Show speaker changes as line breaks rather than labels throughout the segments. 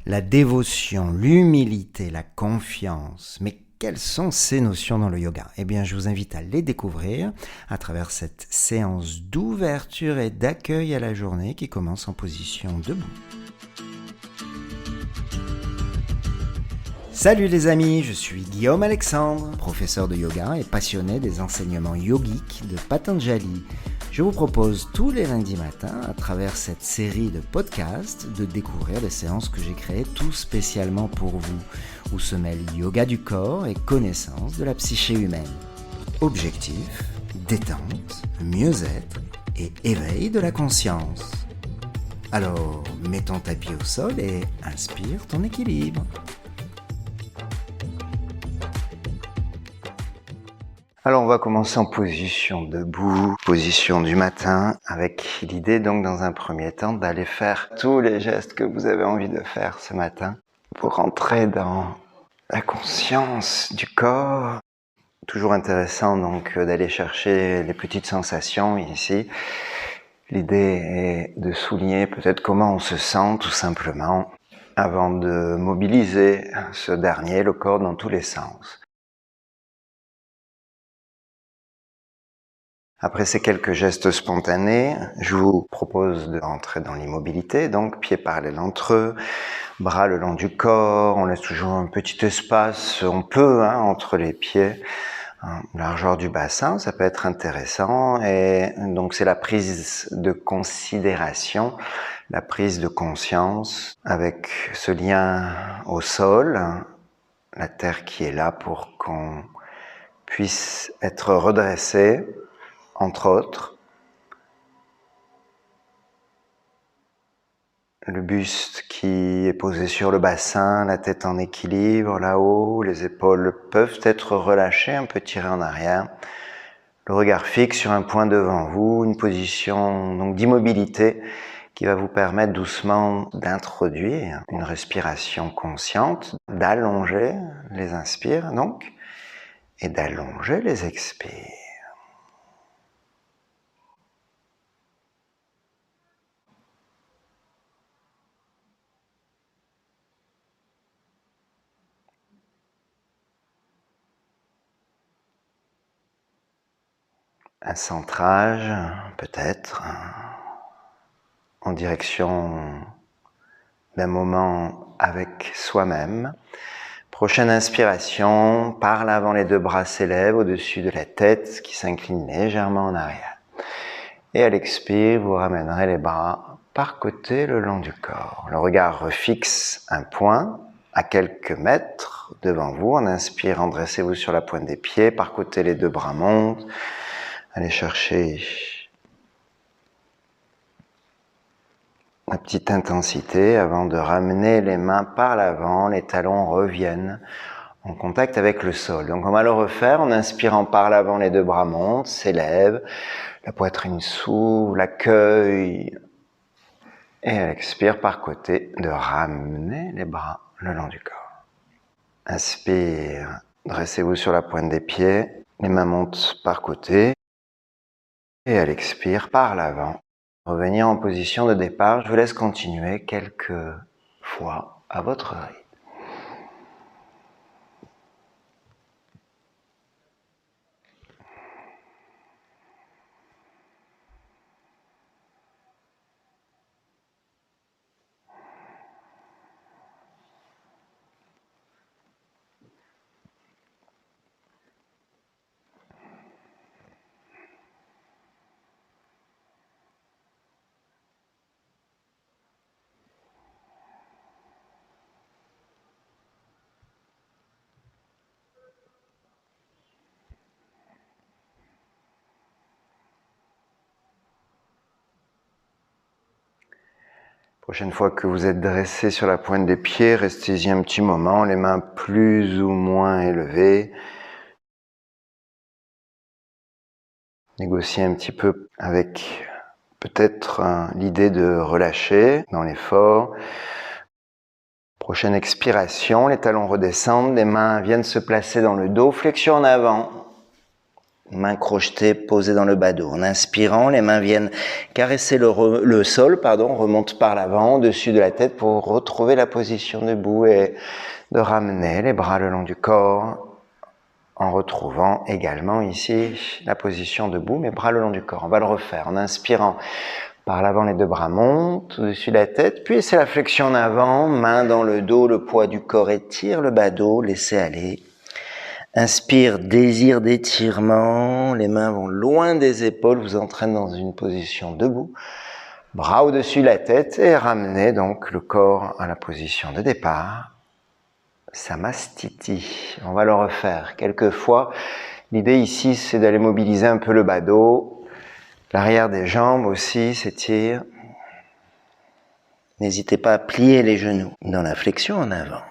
La dévotion, l'humilité, la confiance. Mais quelles sont ces notions dans le yoga? Eh bien, je vous invite à les découvrir à travers cette séance d'ouverture et d'accueil à la journée qui commence en position debout. Salut les amis, je suis Guillaume Alexandre, professeur de yoga et passionné des enseignements yogiques de Patanjali. Je vous propose tous les lundis matins, à travers cette série de podcasts, de découvrir les séances que j'ai créées tout spécialement pour vous, où se mêlent yoga du corps et connaissance de la psyché humaine. Objectif, détente, mieux-être et éveil de la conscience. Alors, mets ton tapis au sol et inspire ton équilibre. Alors on va commencer en position debout, position du matin, avec l'idée donc dans un premier temps d'aller faire tous les gestes que vous avez envie de faire ce matin pour rentrer dans la conscience du corps. Toujours intéressant donc d'aller chercher les petites sensations ici. L'idée est de souligner peut-être comment on se sent tout simplement avant de mobiliser ce dernier, le corps dans tous les sens. Après ces quelques gestes spontanés, je vous propose de rentrer dans l'immobilité, donc pieds parallèles entre eux, bras le long du corps, on laisse toujours un petit espace, on peut, entre les pieds, largeur du bassin, ça peut être intéressant, et donc c'est la prise de considération, la prise de conscience avec ce lien au sol, la terre qui est là pour qu'on puisse être redressé, entre autres, le buste qui est posé sur le bassin, la tête en équilibre là-haut, les épaules peuvent être relâchées, un peu tirées en arrière. Le regard fixe sur un point devant vous, une position donc d'immobilité qui va vous permettre doucement d'introduire une respiration consciente, d'allonger les inspires donc, et d'allonger les expires. Un centrage, peut-être, en direction d'un moment avec soi-même. Prochaine inspiration, par l'avant, les deux bras s'élèvent au-dessus de la tête qui s'incline légèrement en arrière. Et à l'expire, vous ramènerez les bras par côté le long du corps. Le regard refixe un point à quelques mètres devant vous. En inspirant, dressez-vous sur la pointe des pieds, par côté les deux bras montent. Allez chercher la petite intensité avant de ramener les mains par l'avant, les talons reviennent en contact avec le sol. Donc on va le refaire en inspirant par l'avant, les deux bras montent, s'élèvent, la poitrine s'ouvre, l'accueil, et à l'expire par côté de ramener les bras le long du corps. Inspire, dressez-vous sur la pointe des pieds, les mains montent par côté, et à l'expire par l'avant. Revenir en position de départ, je vous laisse continuer quelques fois à votre rythme. Prochaine fois que vous êtes dressé sur la pointe des pieds, restez-y un petit moment, les mains plus ou moins élevées. Négociez un petit peu avec peut-être l'idée de relâcher dans l'effort. Prochaine expiration, les talons redescendent, les mains viennent se placer dans le dos, flexion en avant. mains crochetées posées dans le badaud. En inspirant, les mains viennent caresser le sol, remontent par l'avant, au-dessus de la tête pour retrouver la position debout et de ramener les bras le long du corps en retrouvant également ici la position debout, mais bras le long du corps. On va le refaire en inspirant. Par l'avant, les deux bras montent au-dessus de la tête, puis c'est la flexion en avant, main dans le dos, le poids du corps étire le badaud, laissez aller. Inspire, désir d'étirement, les mains vont loin des épaules, vous entraînent dans une position debout. Bras au-dessus de la tête et ramenez donc le corps à la position de départ. Samastiti. On va le refaire quelques fois. L'idée ici, c'est d'aller mobiliser un peu le badaud. L'arrière des jambes aussi s'étire. N'hésitez pas à plier les genoux dans la flexion en avant.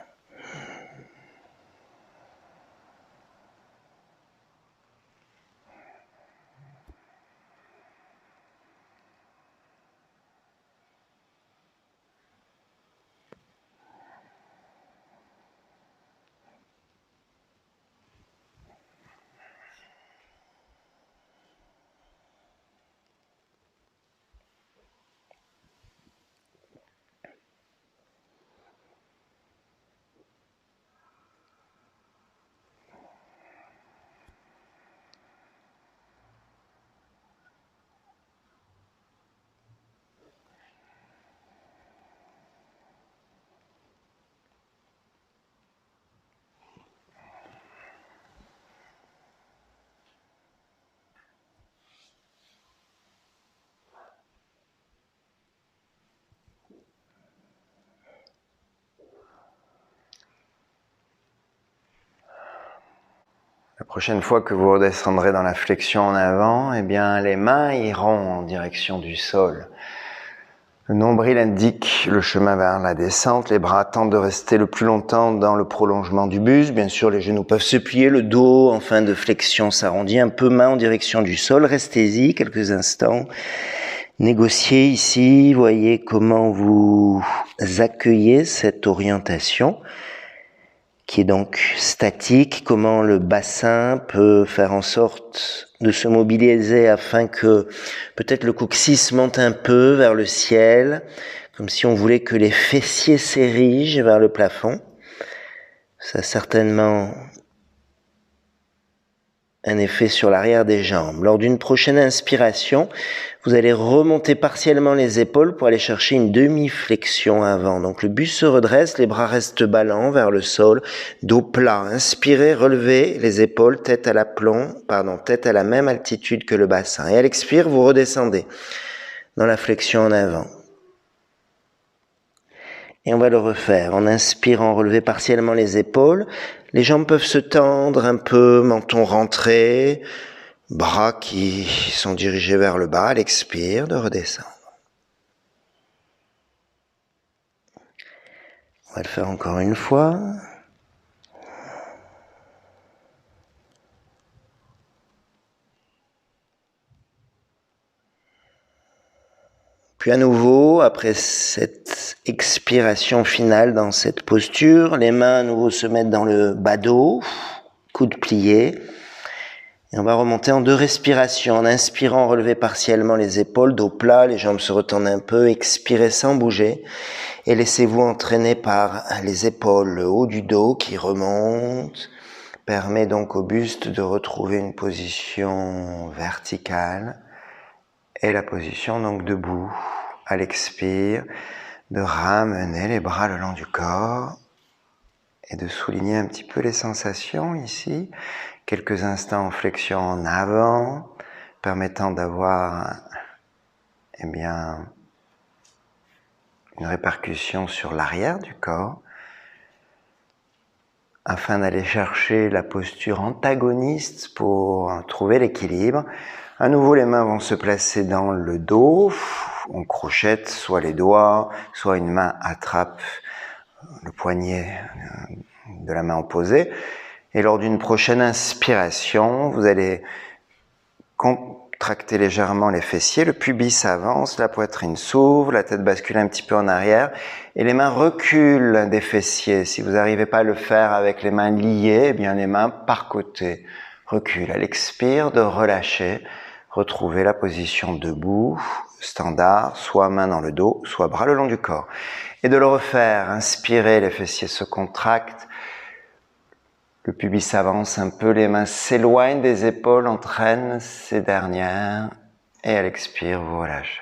La prochaine fois que vous redescendrez dans la flexion en avant, eh bien, les mains iront en direction du sol. Le nombril indique le chemin vers la descente. Les bras tentent de rester le plus longtemps dans le prolongement du buste. Bien sûr, les genoux peuvent se plier, le dos en fin de flexion s'arrondit un peu, main en direction du sol. Restez-y quelques instants. Négociez ici, voyez comment vous accueillez cette orientation qui est donc statique, comment le bassin peut faire en sorte de se mobiliser afin que peut-être le coccyx monte un peu vers le ciel, comme si on voulait que les fessiers s'érigent vers le plafond. Ça a certainement un effet sur l'arrière des jambes. Lors d'une prochaine inspiration, vous allez remonter partiellement les épaules pour aller chercher une demi-flexion avant. Donc le buste se redresse, les bras restent ballants vers le sol, dos plat. Inspirez, relevez les épaules, tête à la même altitude que le bassin. Et à l'expire, vous redescendez dans la flexion en avant. Et on va le refaire. En inspirant, relevez partiellement les épaules. Les jambes peuvent se tendre un peu, menton rentré, bras qui sont dirigés vers le bas. À l'expire, de redescendre. On va le faire encore une fois. Puis à nouveau, après cette expiration finale dans cette posture, les mains à nouveau se mettent dans le badaud, coudes pliés. Et on va remonter en 2 respirations. En inspirant, relevez partiellement les épaules, dos plat, les jambes se retendent un peu, expirez sans bouger. Et laissez-vous entraîner par les épaules, le haut du dos qui remonte. Permet donc au buste de retrouver une position verticale. Et la position donc debout, à l'expire, de ramener les bras le long du corps et de souligner un petit peu les sensations ici. Quelques instants en flexion en avant, permettant d'avoir une répercussion sur l'arrière du corps, afin d'aller chercher la posture antagoniste pour trouver l'équilibre. À nouveau, les mains vont se placer dans le dos. On crochette soit les doigts, soit une main attrape le poignet de la main opposée. Et lors d'une prochaine inspiration, vous allez contracter légèrement les fessiers, le pubis avance, la poitrine s'ouvre, la tête bascule un petit peu en arrière et les mains reculent des fessiers. Si vous n'arrivez pas à le faire avec les mains liées, eh bien les mains par côté recul. À l'expire, de relâcher, retrouver la position debout, standard, soit main dans le dos, soit bras le long du corps. Et de le refaire, inspirez, les fessiers se contractent, le pubis s'avance un peu, les mains s'éloignent des épaules, entraînent ces dernières, et à l'expire, vous relâchez.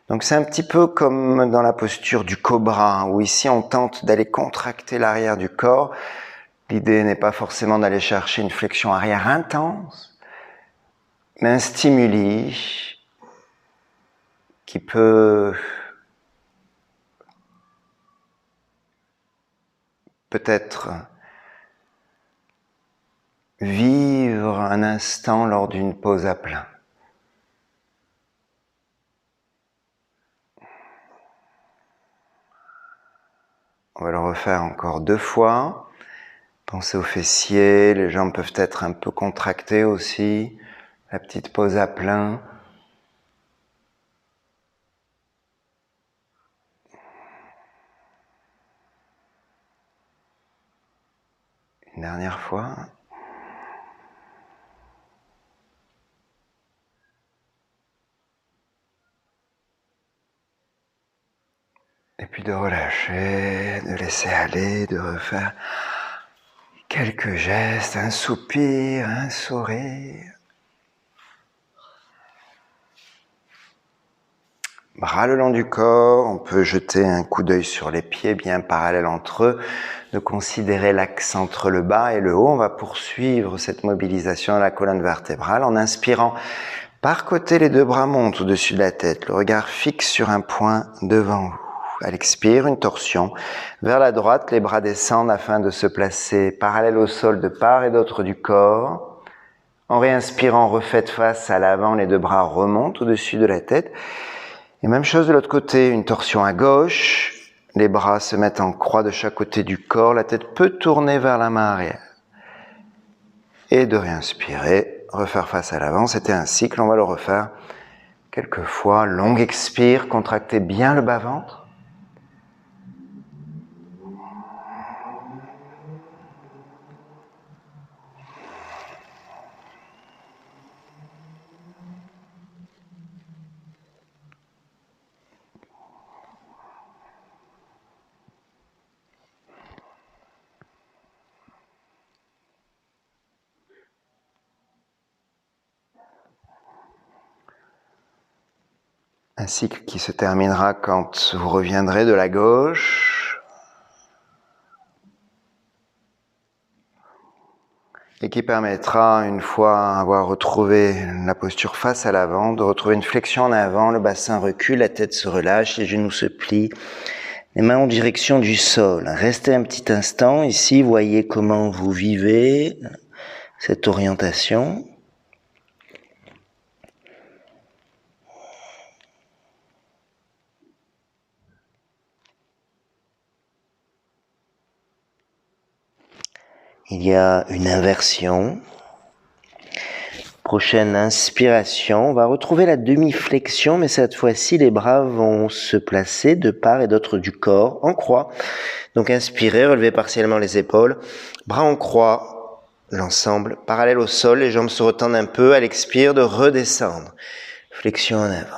Donc c'est un petit peu comme dans la posture du cobra, où ici on tente d'aller contracter l'arrière du corps. L'idée n'est pas forcément d'aller chercher une flexion arrière intense, mais un stimuli qui peut peut-être vivre un instant lors d'une pause à plat. On va le refaire encore 2 fois. Pensez aux fessiers, les jambes peuvent être un peu contractées aussi. La petite pause à plein. Une dernière fois. Et puis de relâcher, de laisser aller, de refaire quelques gestes, un soupir, un sourire. Bras le long du corps, on peut jeter un coup d'œil sur les pieds bien parallèles entre eux, de considérer l'axe entre le bas et le haut. On va poursuivre cette mobilisation de la colonne vertébrale en inspirant. Par côté, les 2 bras montent au-dessus de la tête, le regard fixe sur un point devant vous. À l'expire, une torsion. Vers la droite, les bras descendent afin de se placer parallèles au sol de part et d'autre du corps. En réinspirant, refaites face à l'avant, les 2 bras remontent au-dessus de la tête. Et même chose de l'autre côté, une torsion à gauche. Les bras se mettent en croix de chaque côté du corps. La tête peut tourner vers la main arrière. Et de réinspirer, refaire face à l'avant. C'était un cycle, on va le refaire quelques fois. Longue expire, contractez bien le bas-ventre. Un cycle qui se terminera quand vous reviendrez de la gauche et qui permettra, une fois avoir retrouvé la posture face à l'avant, de retrouver une flexion en avant, le bassin recule, la tête se relâche, les genoux se plient, les mains en direction du sol. Restez un petit instant ici, voyez comment vous vivez cette orientation. Il y a une inversion. Prochaine inspiration, on va retrouver la demi-flexion, mais cette fois-ci, les bras vont se placer de part et d'autre du corps, en croix. Donc inspirez, relevez partiellement les épaules, bras en croix, l'ensemble, parallèle au sol, les jambes se retendent un peu, à l'expire, de redescendre. Flexion en avant.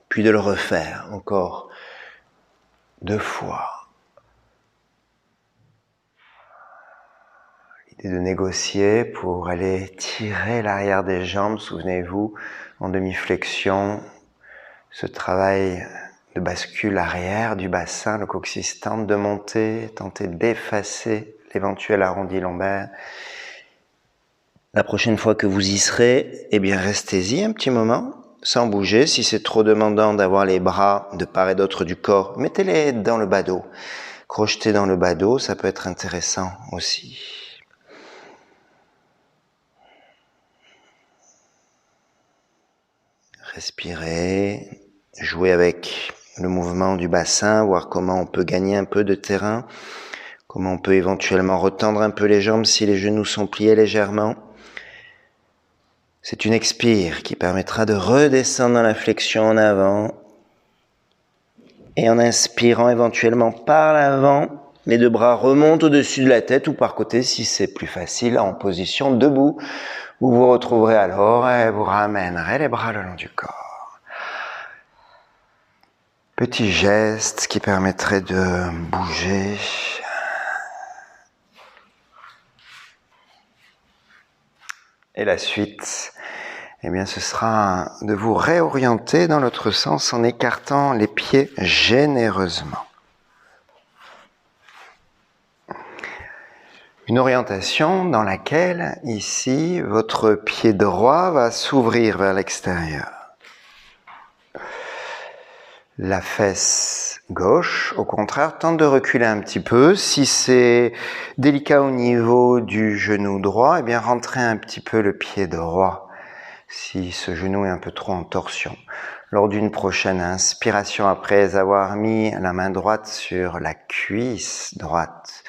Puis de le refaire, encore 2 fois. Et de négocier pour aller tirer l'arrière des jambes, souvenez-vous, en demi-flexion, ce travail de bascule arrière du bassin, le coccyx tente de monter, tentez d'effacer l'éventuel arrondi lombaire. La prochaine fois que vous y serez, eh bien restez-y un petit moment, sans bouger. Si c'est trop demandant d'avoir les bras de part et d'autre du corps, mettez-les dans le bas dos. Crochetez dans le bas dos, ça peut être intéressant aussi. Respirez, jouez avec le mouvement du bassin, voir comment on peut gagner un peu de terrain, comment on peut éventuellement retendre un peu les jambes si les genoux sont pliés légèrement. C'est une expire qui permettra de redescendre dans la flexion en avant et en inspirant éventuellement par l'avant, Les deux bras remontent au-dessus de la tête ou par côté si c'est plus facile en position debout. Vous vous retrouverez alors et vous ramènerez les bras le long du corps. Petit geste qui permettrait de bouger. Et la suite, eh bien, ce sera de vous réorienter dans l'autre sens en écartant les pieds généreusement. Une orientation dans laquelle, ici, votre pied droit va s'ouvrir vers l'extérieur. La fesse gauche, au contraire, tente de reculer un petit peu. Si c'est délicat au niveau du genou droit, eh bien, rentrez un petit peu le pied droit. Si ce genou est un peu trop en torsion. Lors d'une prochaine inspiration, après avoir mis la main droite sur la cuisse droite,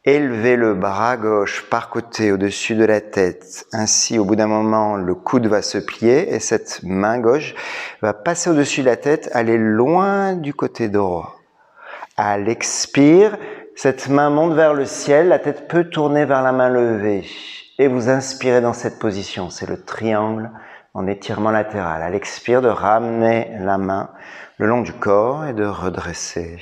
élevez le bras gauche par côté au-dessus de la tête. Ainsi, au bout d'un moment, le coude va se plier et cette main gauche va passer au-dessus de la tête, aller loin du côté droit. À l'expire, cette main monte vers le ciel, la tête peut tourner vers la main levée. Et vous inspirez dans cette position, c'est le triangle en étirement latéral. À l'expire, de ramener la main le long du corps et de redresser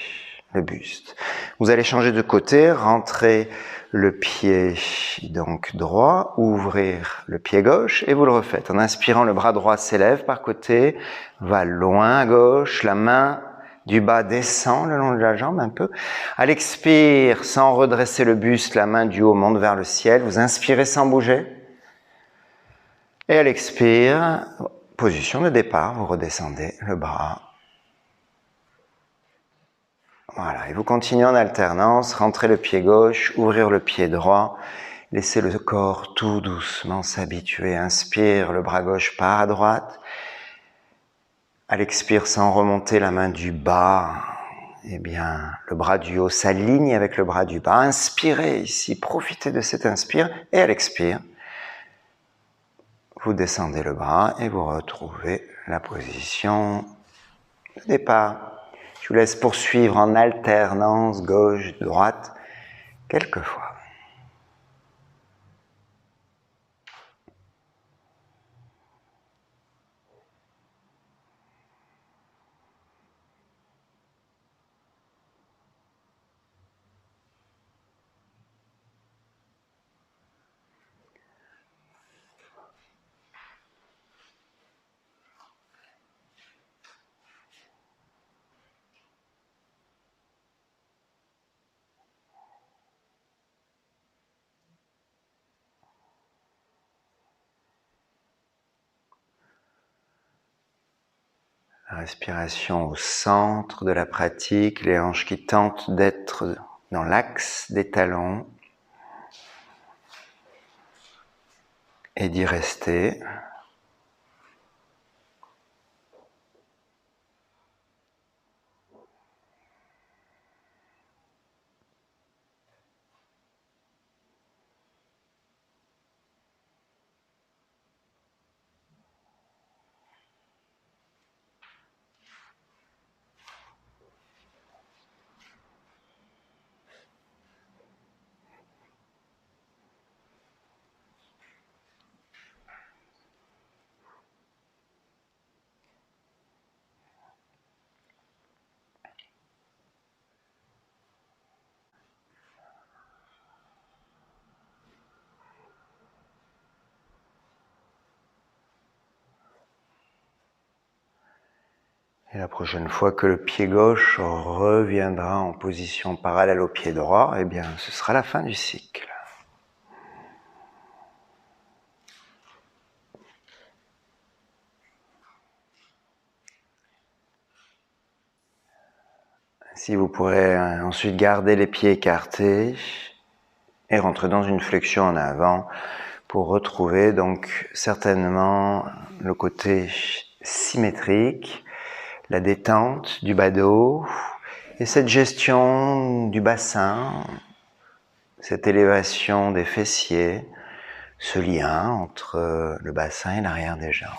le buste. Vous allez changer de côté, rentrer le pied donc droit, ouvrir le pied gauche et vous le refaites. En inspirant, le bras droit s'élève par côté, va loin à gauche, la main du bas descend le long de la jambe un peu. À l'expire, sans redresser le buste, la main du haut monte vers le ciel. Vous inspirez sans bouger. Et à l'expire, position de départ, vous redescendez le bras. Voilà, et vous continuez en alternance, rentrez le pied gauche, ouvrir le pied droit, laissez le corps tout doucement s'habituer. Inspire, le bras gauche part à droite. À l'expire, sans remonter la main du bas, eh bien, le bras du haut s'aligne avec le bras du bas. Inspirez ici, profitez de cet inspire, et à l'expire, vous descendez le bras et vous retrouvez la position de départ. Je vous laisse poursuivre en alternance gauche-droite quelques fois. La respiration au centre de la pratique, les hanches qui tentent d'être dans l'axe des talons et d'y rester. Et la prochaine fois que le pied gauche reviendra en position parallèle au pied droit, eh bien, ce sera la fin du cycle. Si vous pourrez ensuite garder les pieds écartés et rentrer dans une flexion en avant pour retrouver donc certainement le côté symétrique, la détente du bas dos et cette gestion du bassin, cette élévation des fessiers, ce lien entre le bassin et l'arrière des jambes.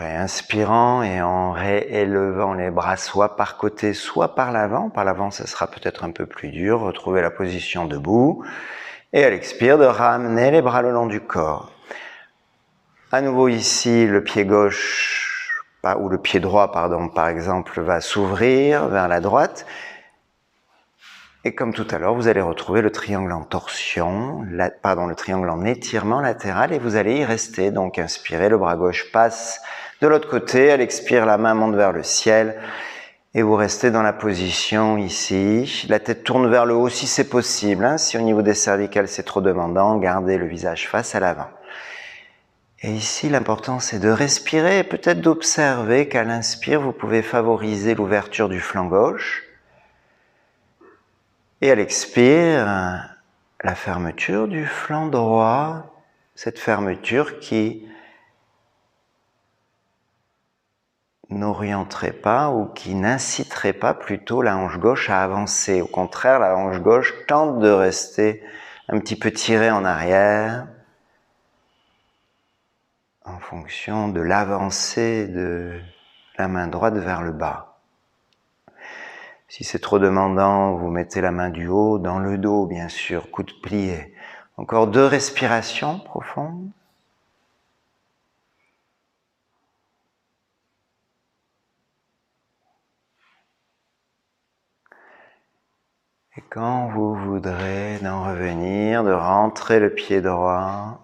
réinspirant et en réélevant les bras soit par côté, soit par l'avant. Par l'avant, ça sera peut-être un peu plus dur. Retrouvez la position debout. Et à l'expire, de ramener les bras le long du corps. À nouveau ici, le pied gauche, ou le pied droit, pardon, par exemple, va s'ouvrir vers la droite. Et comme tout à l'heure, vous allez retrouver le triangle en torsion, le triangle en étirement latéral, et vous allez y rester. Donc, inspirez, le bras gauche passe de l'autre côté. À l'expire, la main monte vers le ciel. Et vous restez dans la position ici. La tête tourne vers le haut si c'est possible. Si au niveau des cervicales c'est trop demandant, gardez le visage face à l'avant. Et ici, l'important c'est de respirer et peut-être d'observer qu'à l'inspire, vous pouvez favoriser l'ouverture du flanc gauche. Et à l'expire, la fermeture du flanc droit, cette fermeture qui n'orienterait pas ou qui n'inciterait pas plutôt la hanche gauche à avancer. Au contraire, la hanche gauche tente de rester un petit peu tirée en arrière en fonction de l'avancée de la main droite vers le bas. Si c'est trop demandant, vous mettez la main du haut dans le dos, bien sûr, coude plié. Encore 2 respirations profondes. Et quand vous voudrez d'en revenir, de rentrer le pied droit.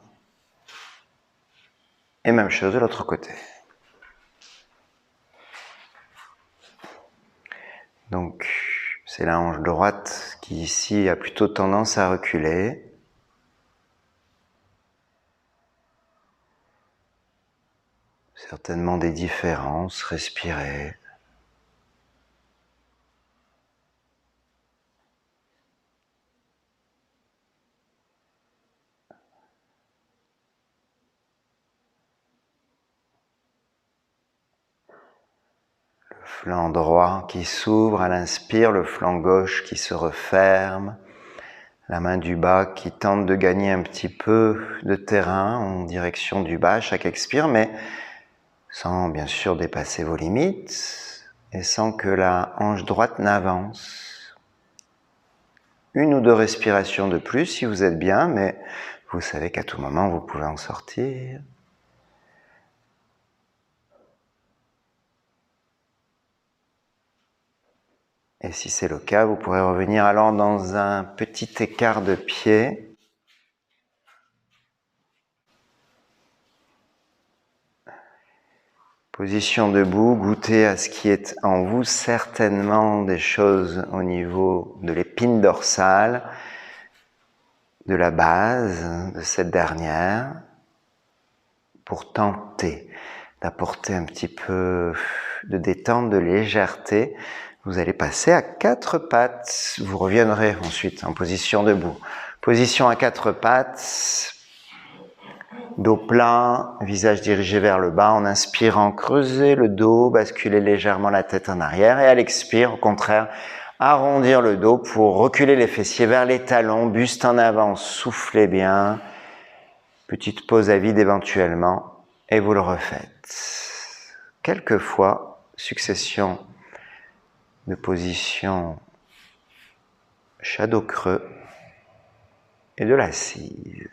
Et même chose de l'autre côté. Donc, c'est la hanche droite qui ici a plutôt tendance à reculer. Certainement des différences, respirez. Le flanc droit qui s'ouvre à l'inspire, le flanc gauche qui se referme. La main du bas qui tente de gagner un petit peu de terrain en direction du bas à chaque expire, mais sans bien sûr dépasser vos limites et sans que la hanche droite n'avance. 1 ou 2 respirations de plus si vous êtes bien, mais vous savez qu'à tout moment vous pouvez en sortir. Et si c'est le cas, vous pourrez revenir alors dans un petit écart de pied. Position debout, goûtez à ce qui est en vous, certainement des choses au niveau de l'épine dorsale, de la base de cette dernière, pour tenter d'apporter un petit peu de détente, de légèreté. Vous allez passer à 4 pattes. Vous reviendrez ensuite en position debout. Position à 4 pattes. Dos plat, visage dirigé vers le bas. En inspirant, creusez le dos, basculez légèrement la tête en arrière. Et à l'expire, au contraire, arrondir le dos pour reculer les fessiers vers les talons, buste en avant, soufflez bien. Petite pause à vide éventuellement. Et vous le refaites. Quelquefois, succession de positions shadow creux et de l'assise.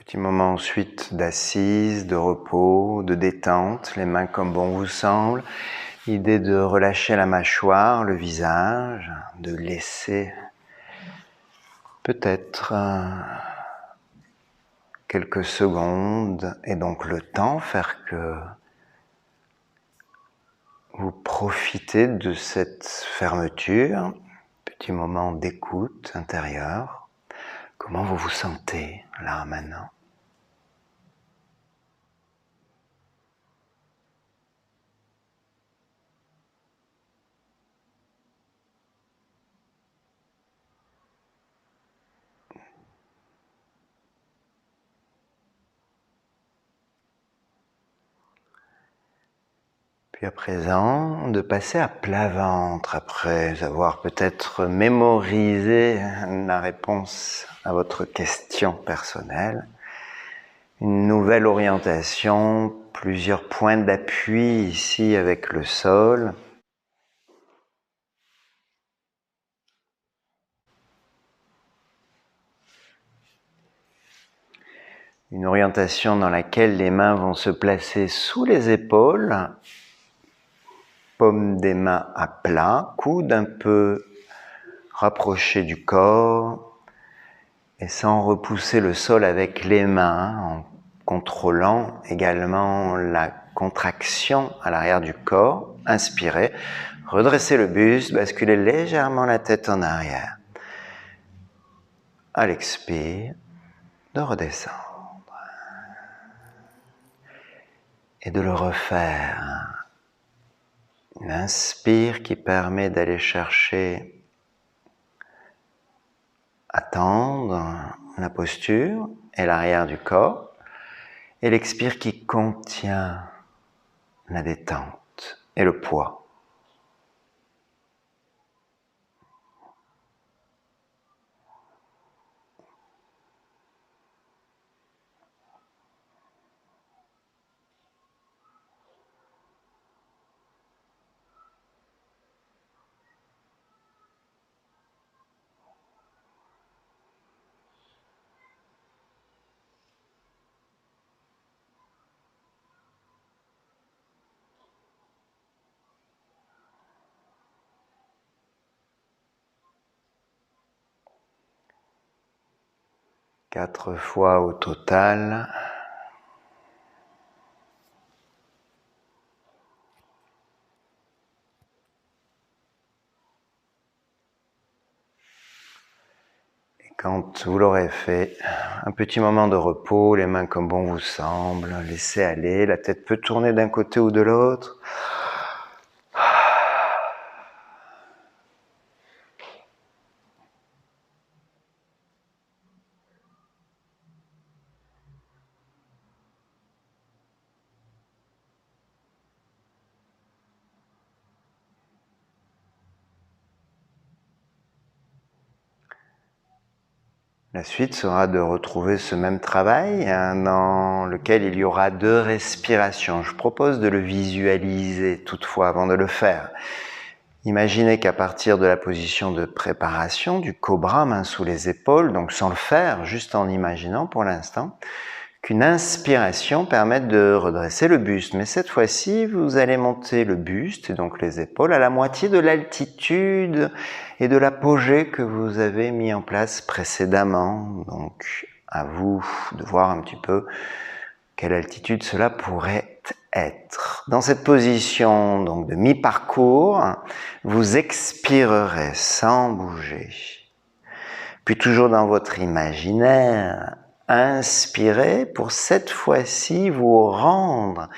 Petit moment ensuite d'assise, de repos, de détente, les mains comme bon vous semble. Idée de relâcher la mâchoire, le visage, de laisser peut-être quelques secondes et donc le temps faire que vous profitez de cette fermeture, petit moment d'écoute intérieure. Comment vous vous sentez là maintenant ? Puis à présent, de passer à plat ventre après avoir peut-être mémorisé la réponse à votre question personnelle. Une nouvelle orientation, plusieurs points d'appui ici avec le sol. Une orientation dans laquelle les mains vont se placer sous les épaules, paume des mains à plat, coude un peu rapproché du corps et sans repousser le sol avec les mains, en contrôlant également la contraction à l'arrière du corps. Inspirez, redressez le buste, basculez légèrement la tête en arrière. À l'expire, de redescendre. Et de le refaire. Une inspire qui permet d'aller chercher à tendre la posture et l'arrière du corps. Et l'expire qui contient la détente et le poids. Quatre fois au total. Et quand vous l'aurez fait, un petit moment de repos, les mains comme bon vous semble, laissez aller, la tête peut tourner d'un côté ou de l'autre. La suite sera de retrouver ce même travail dans lequel il y aura 2 respirations. Je propose de le visualiser toutefois avant de le faire. Imaginez qu'à partir de la position de préparation du cobra, main sous les épaules, donc sans le faire, juste en imaginant pour l'instant, qu'une inspiration permette de redresser le buste. Mais cette fois-ci, vous allez monter le buste et donc les épaules à la moitié de l'altitude et de l'apogée que vous avez mis en place précédemment. Donc, à vous de voir un petit peu quelle altitude cela pourrait être. Dans cette position donc de mi-parcours, vous expirerez sans bouger. Puis toujours dans votre imaginaire, inspirez pour cette fois-ci vous rendre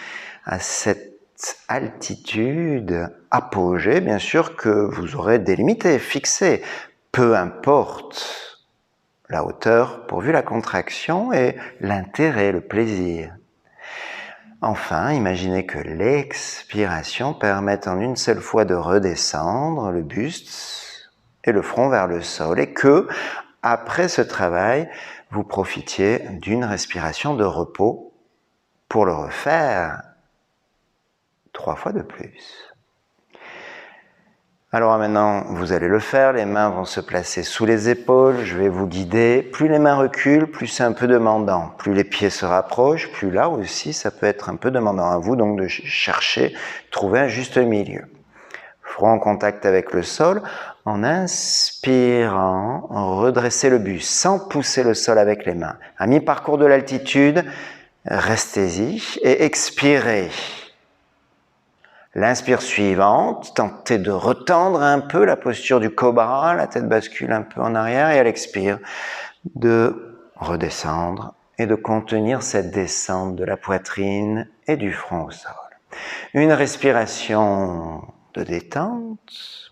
à cette altitude apogée, bien sûr que vous aurez délimité, fixé, peu importe la hauteur pourvu la contraction et l'intérêt, le plaisir. Enfin, imaginez que l'expiration permette en une seule fois de redescendre le buste et le front vers le sol et que, après ce travail, vous profitiez d'une respiration de repos pour le refaire 3 fois de plus. Alors maintenant, vous allez le faire, les mains vont se placer sous les épaules, je vais vous guider. Plus les mains reculent, plus c'est un peu demandant. Plus les pieds se rapprochent, plus là aussi ça peut être un peu demandant. À vous donc de chercher, trouver un juste milieu. Front en contact avec le sol, en inspirant, redressez le buste sans pousser le sol avec les mains. À mi-parcours de l'altitude, restez-y et expirez. L'inspire suivante, tentez de retendre un peu la posture du cobra, la tête bascule un peu en arrière, et à l'expire, de redescendre et de contenir cette descente de la poitrine et du front au sol. Une respiration de détente.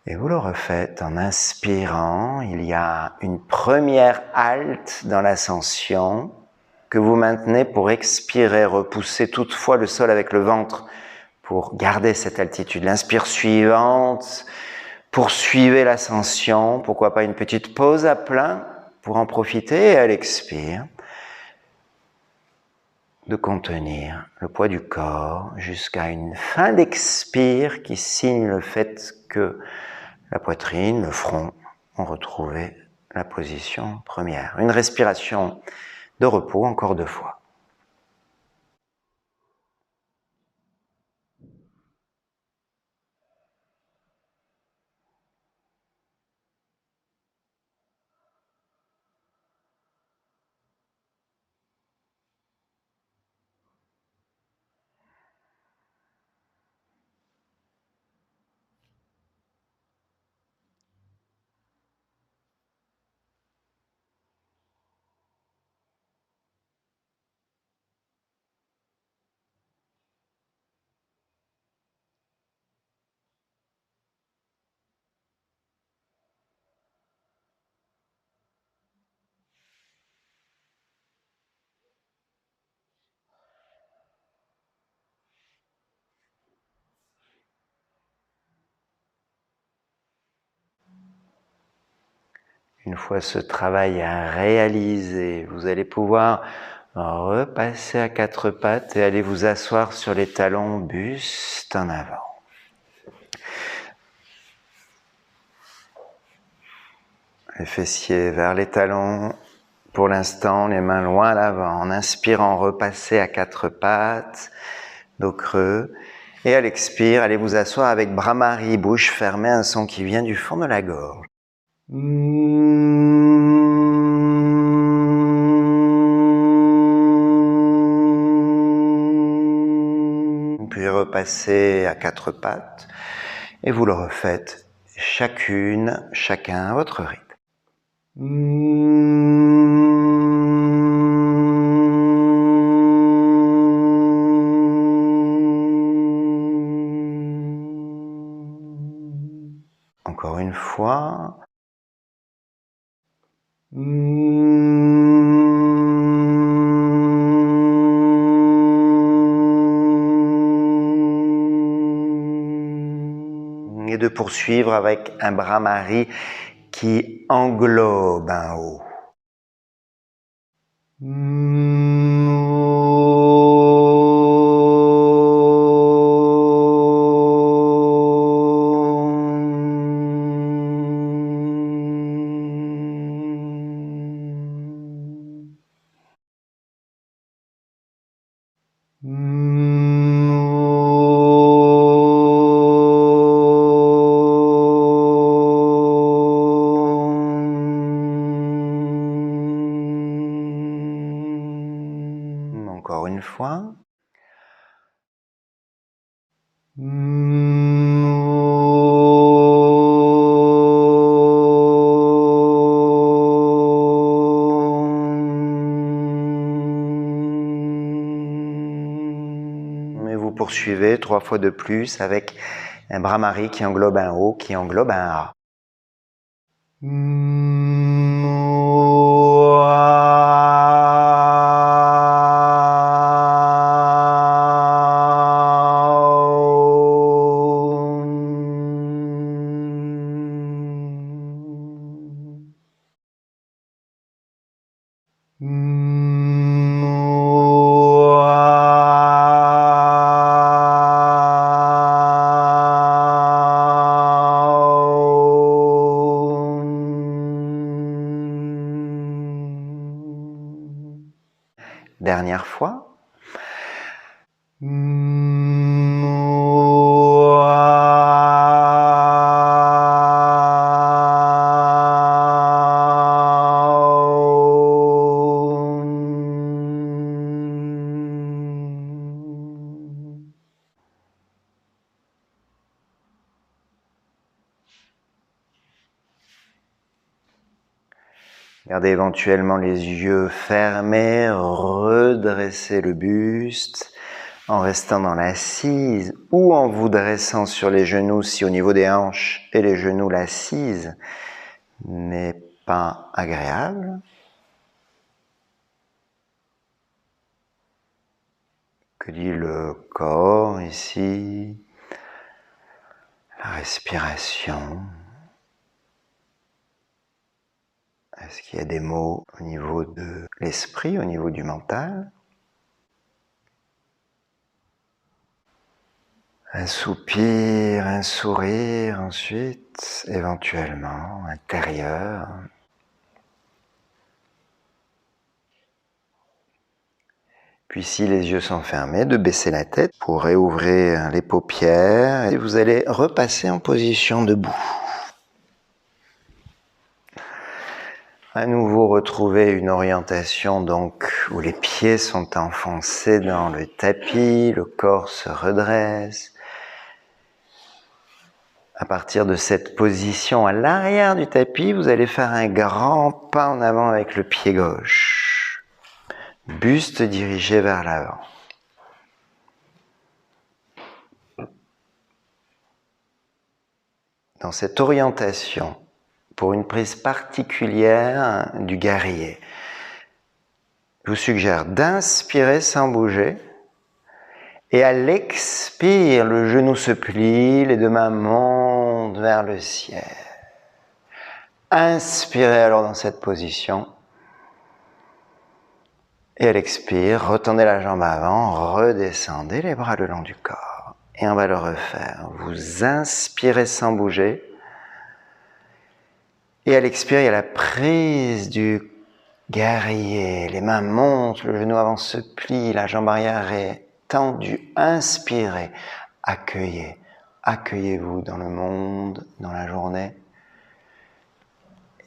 Et vous le refaites en inspirant. Il y a une première halte dans l'ascension que vous maintenez pour expirer, repousser toutefois le sol avec le ventre pour garder cette altitude. L'inspire suivante, poursuivez l'ascension, pourquoi pas une petite pause à plein pour en profiter, et à l'expire, de contenir le poids du corps jusqu'à une fin d'expire qui signe le fait que la poitrine, le front ont retrouvé la position première. Une respiration de repos, encore 2 fois. Une fois ce travail réalisé, vous allez pouvoir repasser à 4 pattes et aller vous asseoir sur les talons, buste en avant. Les fessiers vers les talons. Pour l'instant, les mains loin à l'avant. En inspirant, repassez à 4 pattes, dos creux. Et à l'expire, allez vous asseoir avec Brahmari, bouche fermée, un son qui vient du fond de la gorge. Puis repassez à 4 pattes et vous le refaites chacune, chacun à votre rythme. Encore une fois. Et de poursuivre avec un Brahmari qui englobe un haut. Encore une fois. Et vous poursuivez 3 fois de plus avec un Brahmari qui englobe un haut, qui englobe un A. dernière fois. Gardez éventuellement les yeux fermés, redressez le buste en restant dans l'assise ou en vous dressant sur les genoux si au niveau des hanches et les genoux l'assise n'est pas agréable. Que dit le corps ici? La respiration. Est-ce qu'il y a des mots au niveau de l'esprit, au niveau du mental? Un soupir, un sourire ensuite, éventuellement, intérieur. Puis si les yeux sont fermés, de baisser la tête pour réouvrir les paupières et vous allez repasser en position debout. À nouveau retrouver une orientation donc où les pieds sont enfoncés dans le tapis, le corps se redresse. À partir de cette position à l'arrière du tapis, vous allez faire un grand pas en avant avec le pied gauche. Buste dirigé vers l'avant. Dans cette orientation, pour une prise particulière du guerrier, je vous suggère d'inspirer sans bouger et à l'expire, le genou se plie, les deux mains montent vers le ciel. Inspirez alors dans cette position et à l'expire, retendez la jambe avant, redescendez les bras le long du corps et on va le refaire. Vous inspirez sans bouger et à l'expire, il y a la prise du guerrier, les mains montent, le genou avant se plie, la jambe arrière est tendue. Inspirez, accueillez, accueillez-vous dans le monde, dans la journée.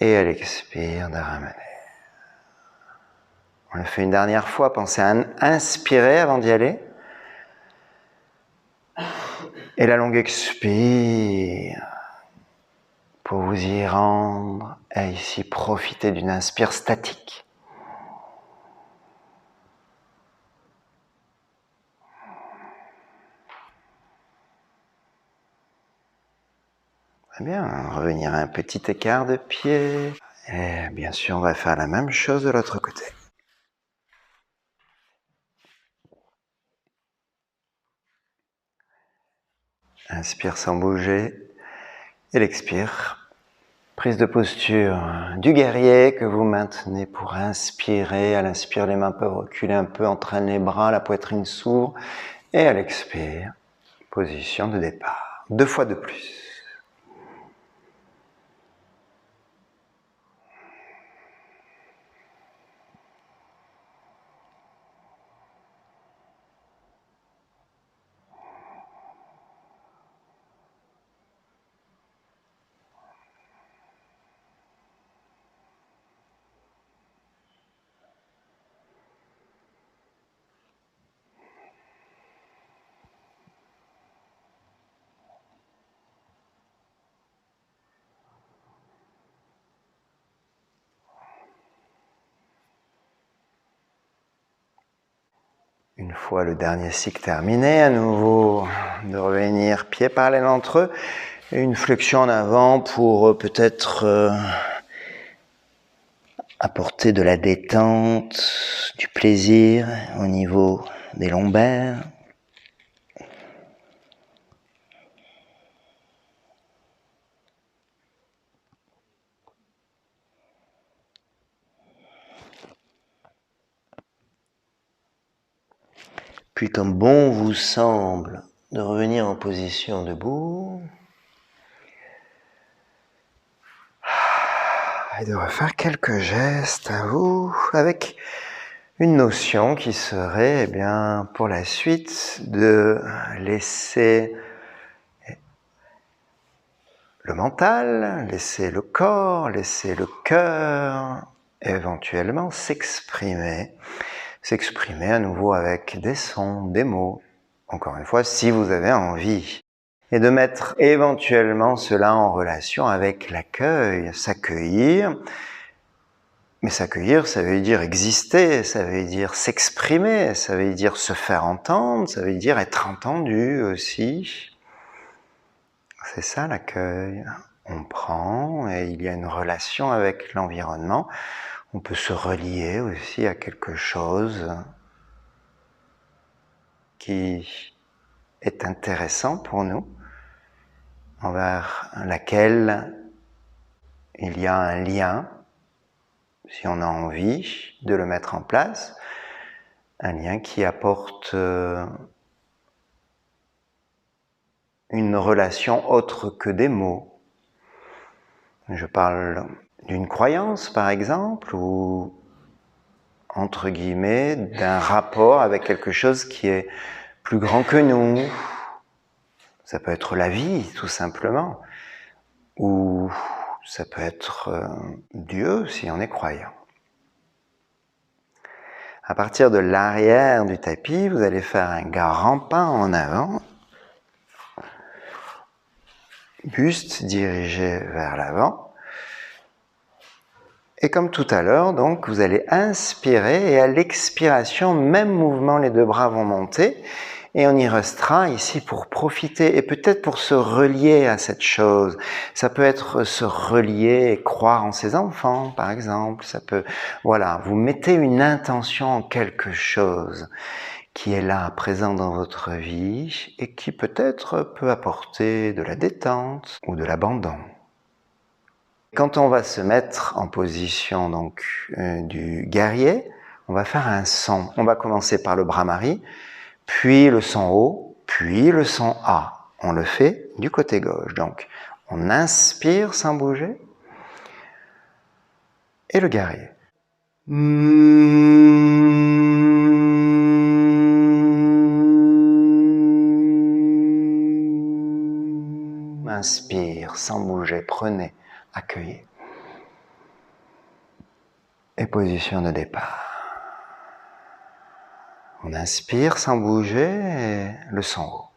Et à l'expire, de ramener. On le fait une dernière fois, pensez à inspirer avant d'y aller. Et la longue expire pour vous y rendre et ici profiter d'une inspire statique. Très bien, revenir à un petit écart de pied. Et bien sûr, on va faire la même chose de l'autre côté. Inspire sans bouger et l'expire. Prise de posture du guerrier que vous maintenez pour inspirer. À l'inspire, les mains peuvent reculer un peu, entraîne les bras, la poitrine s'ouvre. Et à l'expire, position de départ. 2 fois de plus. Une fois le dernier cycle terminé, à nouveau de revenir pieds parallèles entre eux, et une flexion en avant pour peut-être apporter de la détente, du plaisir au niveau des lombaires. Puis comme bon vous semble, de revenir en position debout. Et de refaire quelques gestes à vous avec une notion qui serait, eh bien, pour la suite, de laisser le mental, laisser le corps, laisser le cœur, éventuellement s'exprimer à nouveau avec des sons, des mots, encore une fois, si vous avez envie. Et de mettre éventuellement cela en relation avec l'accueil, s'accueillir. Mais s'accueillir, ça veut dire exister, ça veut dire s'exprimer, ça veut dire se faire entendre, ça veut dire être entendu aussi. C'est ça l'accueil. On prend et il y a une relation avec l'environnement. On peut se relier aussi à quelque chose qui est intéressant pour nous, envers laquelle il y a un lien, si on a envie de le mettre en place, un lien qui apporte une relation autre que des mots. Je parle d'une croyance, par exemple, ou, entre guillemets, d'un rapport avec quelque chose qui est plus grand que nous. Ça peut être la vie, tout simplement. Ou ça peut être Dieu, si on est croyant. À partir de l'arrière du tapis, vous allez faire un grand pas en avant. Buste dirigé vers l'avant. Et comme tout à l'heure, donc, vous allez inspirer et à l'expiration, même mouvement, les deux bras vont monter. Et on y restera ici pour profiter et peut-être pour se relier à cette chose. Ça peut être se relier et croire en ses enfants, par exemple. Ça peut, voilà, vous mettez une intention en quelque chose qui est là, présent dans votre vie et qui peut-être peut apporter de la détente ou de l'abandon. Quand on va se mettre en position donc du guerrier, on va faire un son. On va commencer par le Brahmari, puis le son haut, puis le son A. On le fait du côté gauche. Donc, on inspire sans bouger et le guerrier. Inspire sans bouger, prenez, accueillez. Et position de départ. On inspire sans bouger et le son haut.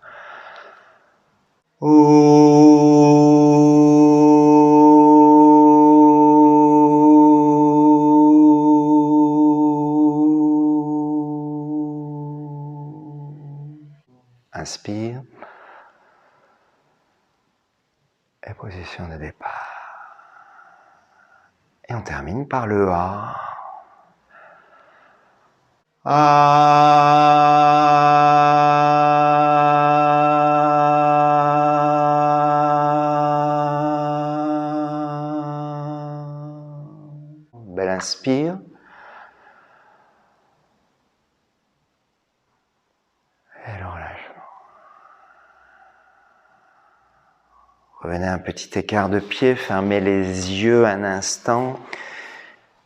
Inspire. Et position de départ. Et on termine par le A. Belle inspire. Et le relâchement. Revenez à un petit écart de pied, fermez les yeux un instant.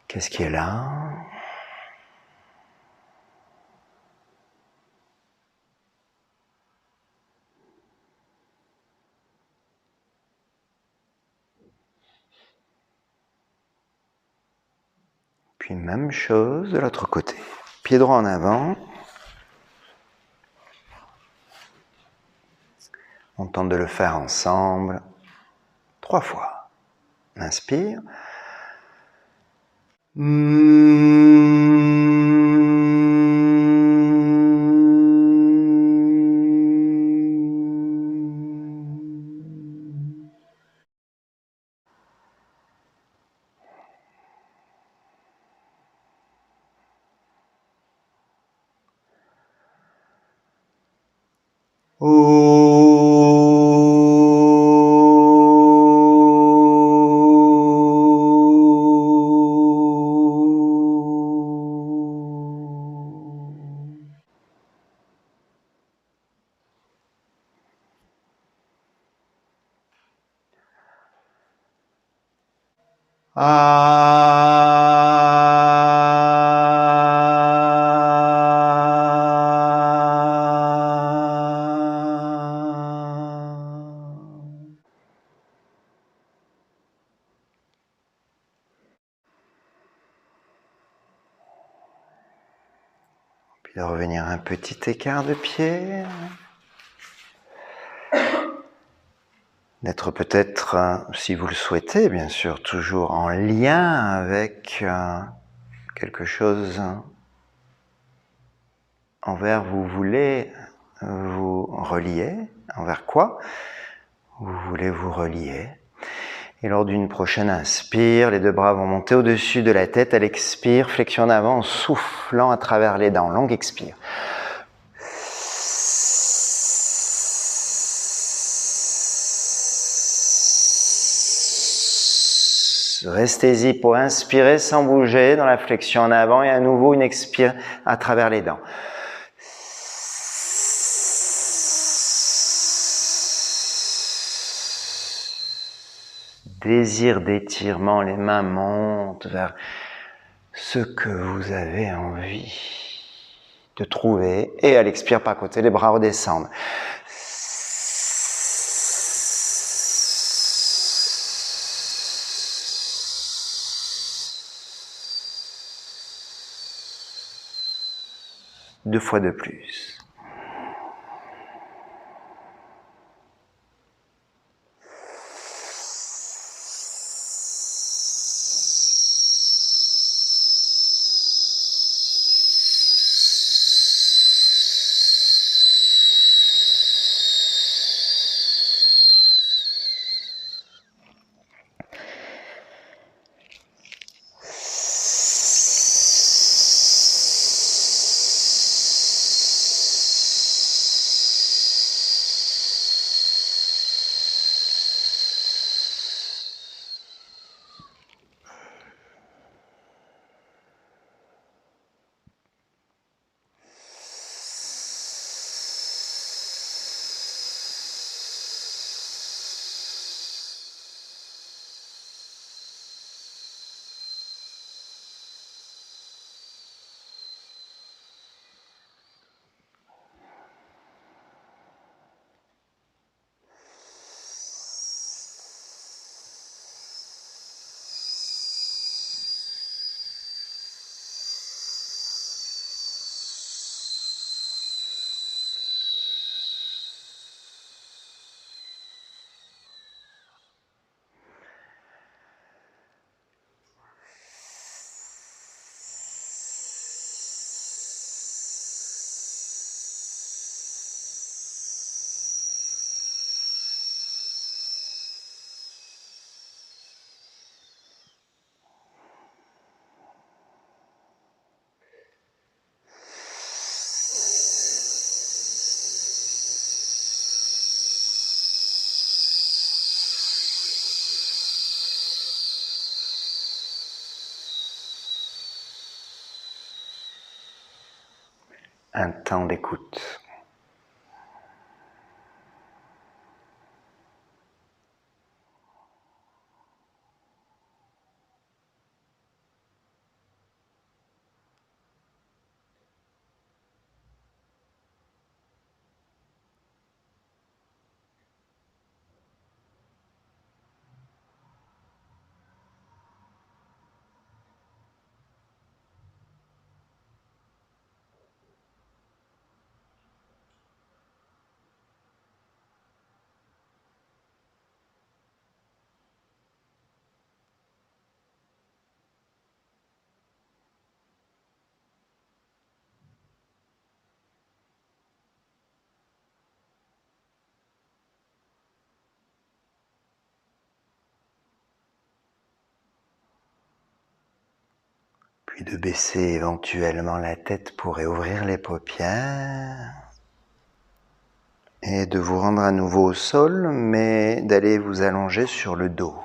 Qu'est-ce qui est là ? Puis même chose de l'autre côté. Pied droit en avant. On tente de le faire ensemble. 3 fois. On inspire. de revenir un petit écart de pied. D'être peut-être, si vous le souhaitez, bien sûr, toujours en lien avec quelque chose envers vous voulez vous relier, envers quoi vous voulez vous relier. Et lors d'une prochaine inspire, les deux bras vont monter au-dessus de la tête. À l'expire, flexion en avant en soufflant à travers les dents. Longue expire. Restez-y pour inspirer sans bouger dans la flexion en avant et à nouveau une expire à travers les dents. Désir d'étirement, les mains montent vers ce que vous avez envie de trouver et à l'expire par côté, les bras redescendent. Deux fois de plus. Un temps d'écoute. Puis de baisser éventuellement la tête pour réouvrir les paupières et de vous rendre à nouveau au sol, mais d'aller vous allonger sur le dos.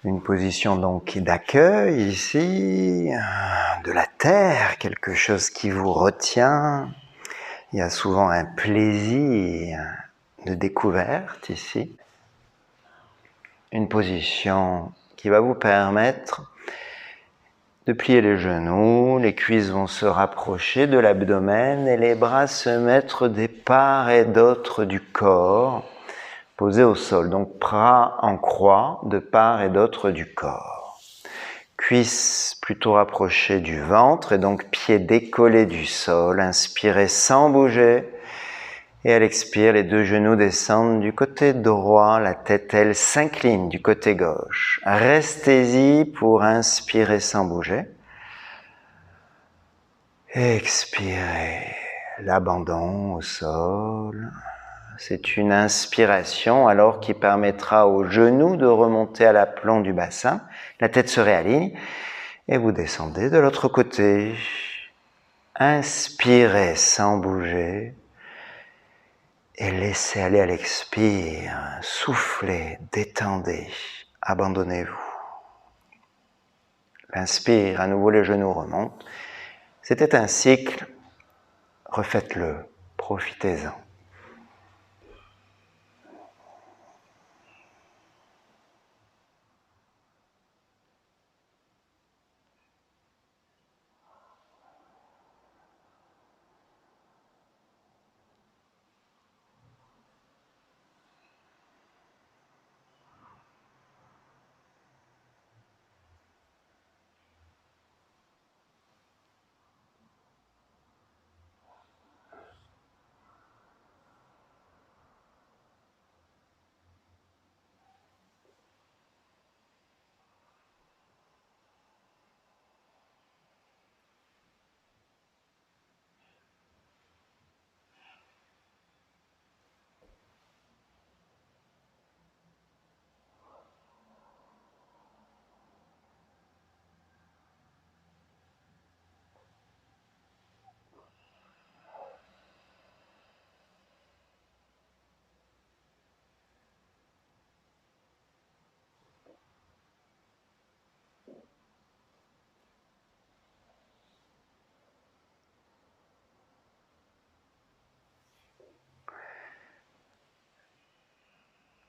Une position donc d'accueil ici, de la terre, quelque chose qui vous retient. Il y a souvent un plaisir de découverte ici. Une position qui va vous permettre de plier les genoux, les cuisses vont se rapprocher de l'abdomen et les bras se mettre des part et d'autre du corps, posés au sol. Donc bras en croix de part et d'autre du corps. cuisses plutôt rapprochées du ventre et donc pieds décollés du sol. Inspirez sans bouger. Et à l'expire, les deux genoux descendent du côté droit, la tête, elle, s'incline du côté gauche. Restez-y pour inspirer sans bouger. Expirez, l'abandon au sol. C'est une inspiration alors qui permettra aux genoux de remonter à l'aplomb du bassin. La tête se réaligne et vous descendez de l'autre côté. Inspirez sans bouger. Et laissez aller à l'expire, soufflez, détendez, abandonnez-vous. L'inspire, à nouveau les genoux remontent. C'était un cycle, refaites-le, profitez-en.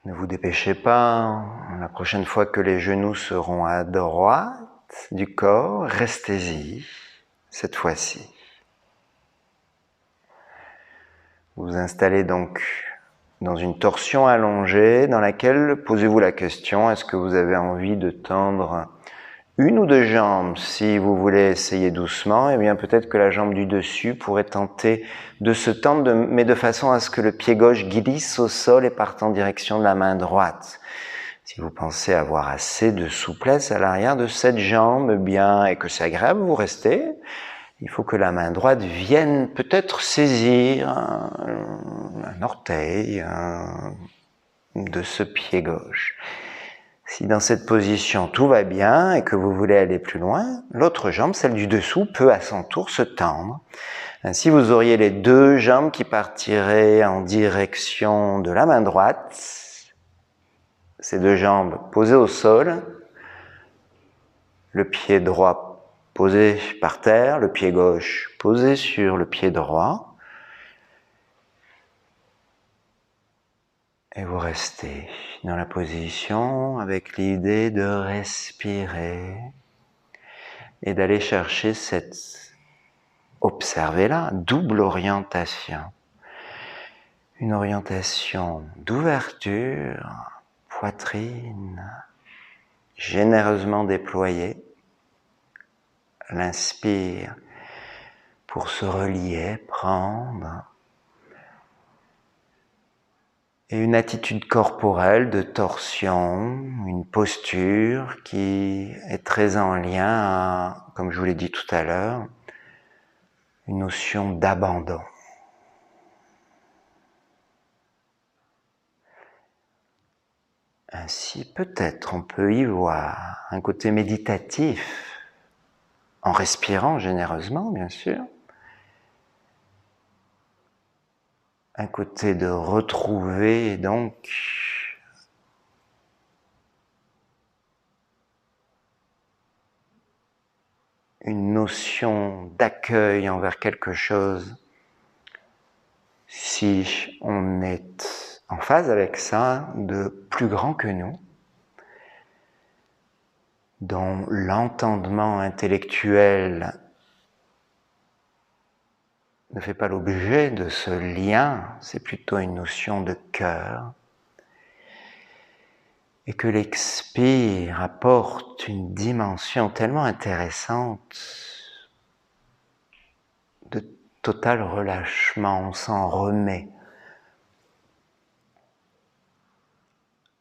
Ne vous dépêchez pas, la prochaine fois que les genoux seront à droite du corps, restez-y, cette fois-ci. Vous vous installez donc dans une torsion allongée dans laquelle posez-vous la question, est-ce que vous avez envie de tendre une ou deux jambes? Si vous voulez essayer doucement, eh bien peut-être que la jambe du dessus pourrait tenter de se tendre, mais de façon à ce que le pied gauche glisse au sol et parte en direction de la main droite. Si vous pensez avoir assez de souplesse à l'arrière de cette jambe, eh bien, et que c'est agréable, vous restez. Il faut que la main droite vienne peut-être saisir un orteil de ce pied gauche. Si dans cette position tout va bien et que vous voulez aller plus loin, l'autre jambe, celle du dessous, peut à son tour se tendre. Ainsi, vous auriez les deux jambes qui partiraient en direction de la main droite. Ces deux jambes posées au sol, le pied droit posé par terre, le pied gauche posé sur le pied droit. Et vous restez dans la position avec l'idée de respirer et d'aller chercher cette, observez-la, double orientation. Une orientation d'ouverture, poitrine généreusement déployée. L'inspire pour se relier, prendre. Et une attitude corporelle de torsion, une posture qui est très en lien à, comme je vous l'ai dit tout à l'heure, une notion d'abandon. Ainsi, peut-être on peut y voir un côté méditatif, en respirant généreusement, bien sûr, un côté de retrouver donc une notion d'accueil envers quelque chose. Si on est en phase avec ça, de plus grand que nous, dont l'entendement intellectuel ne fait pas l'objet de ce lien, c'est plutôt une notion de cœur. et que l'expire apporte une dimension tellement intéressante de total relâchement. On s'en remet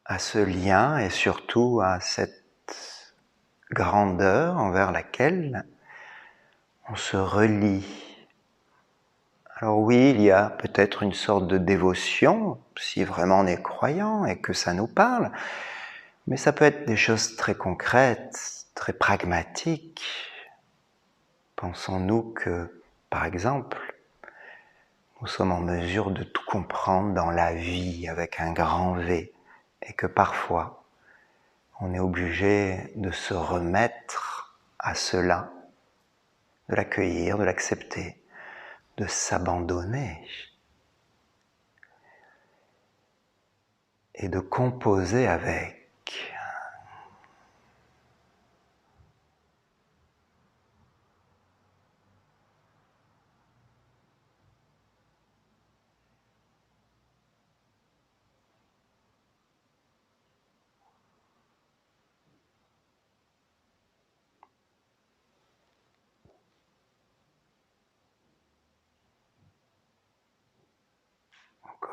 à ce lien et surtout à cette grandeur envers laquelle on se relie. Alors oui, il y a peut-être une sorte de dévotion, si vraiment on est croyant et que ça nous parle, mais ça peut être des choses très concrètes, très pragmatiques. Pensons-nous que, par exemple, nous sommes en mesure de tout comprendre dans la vie avec un grand V, et que parfois, on est obligé de se remettre à cela, de l'accueillir, de l'accepter, de s'abandonner et de composer avec.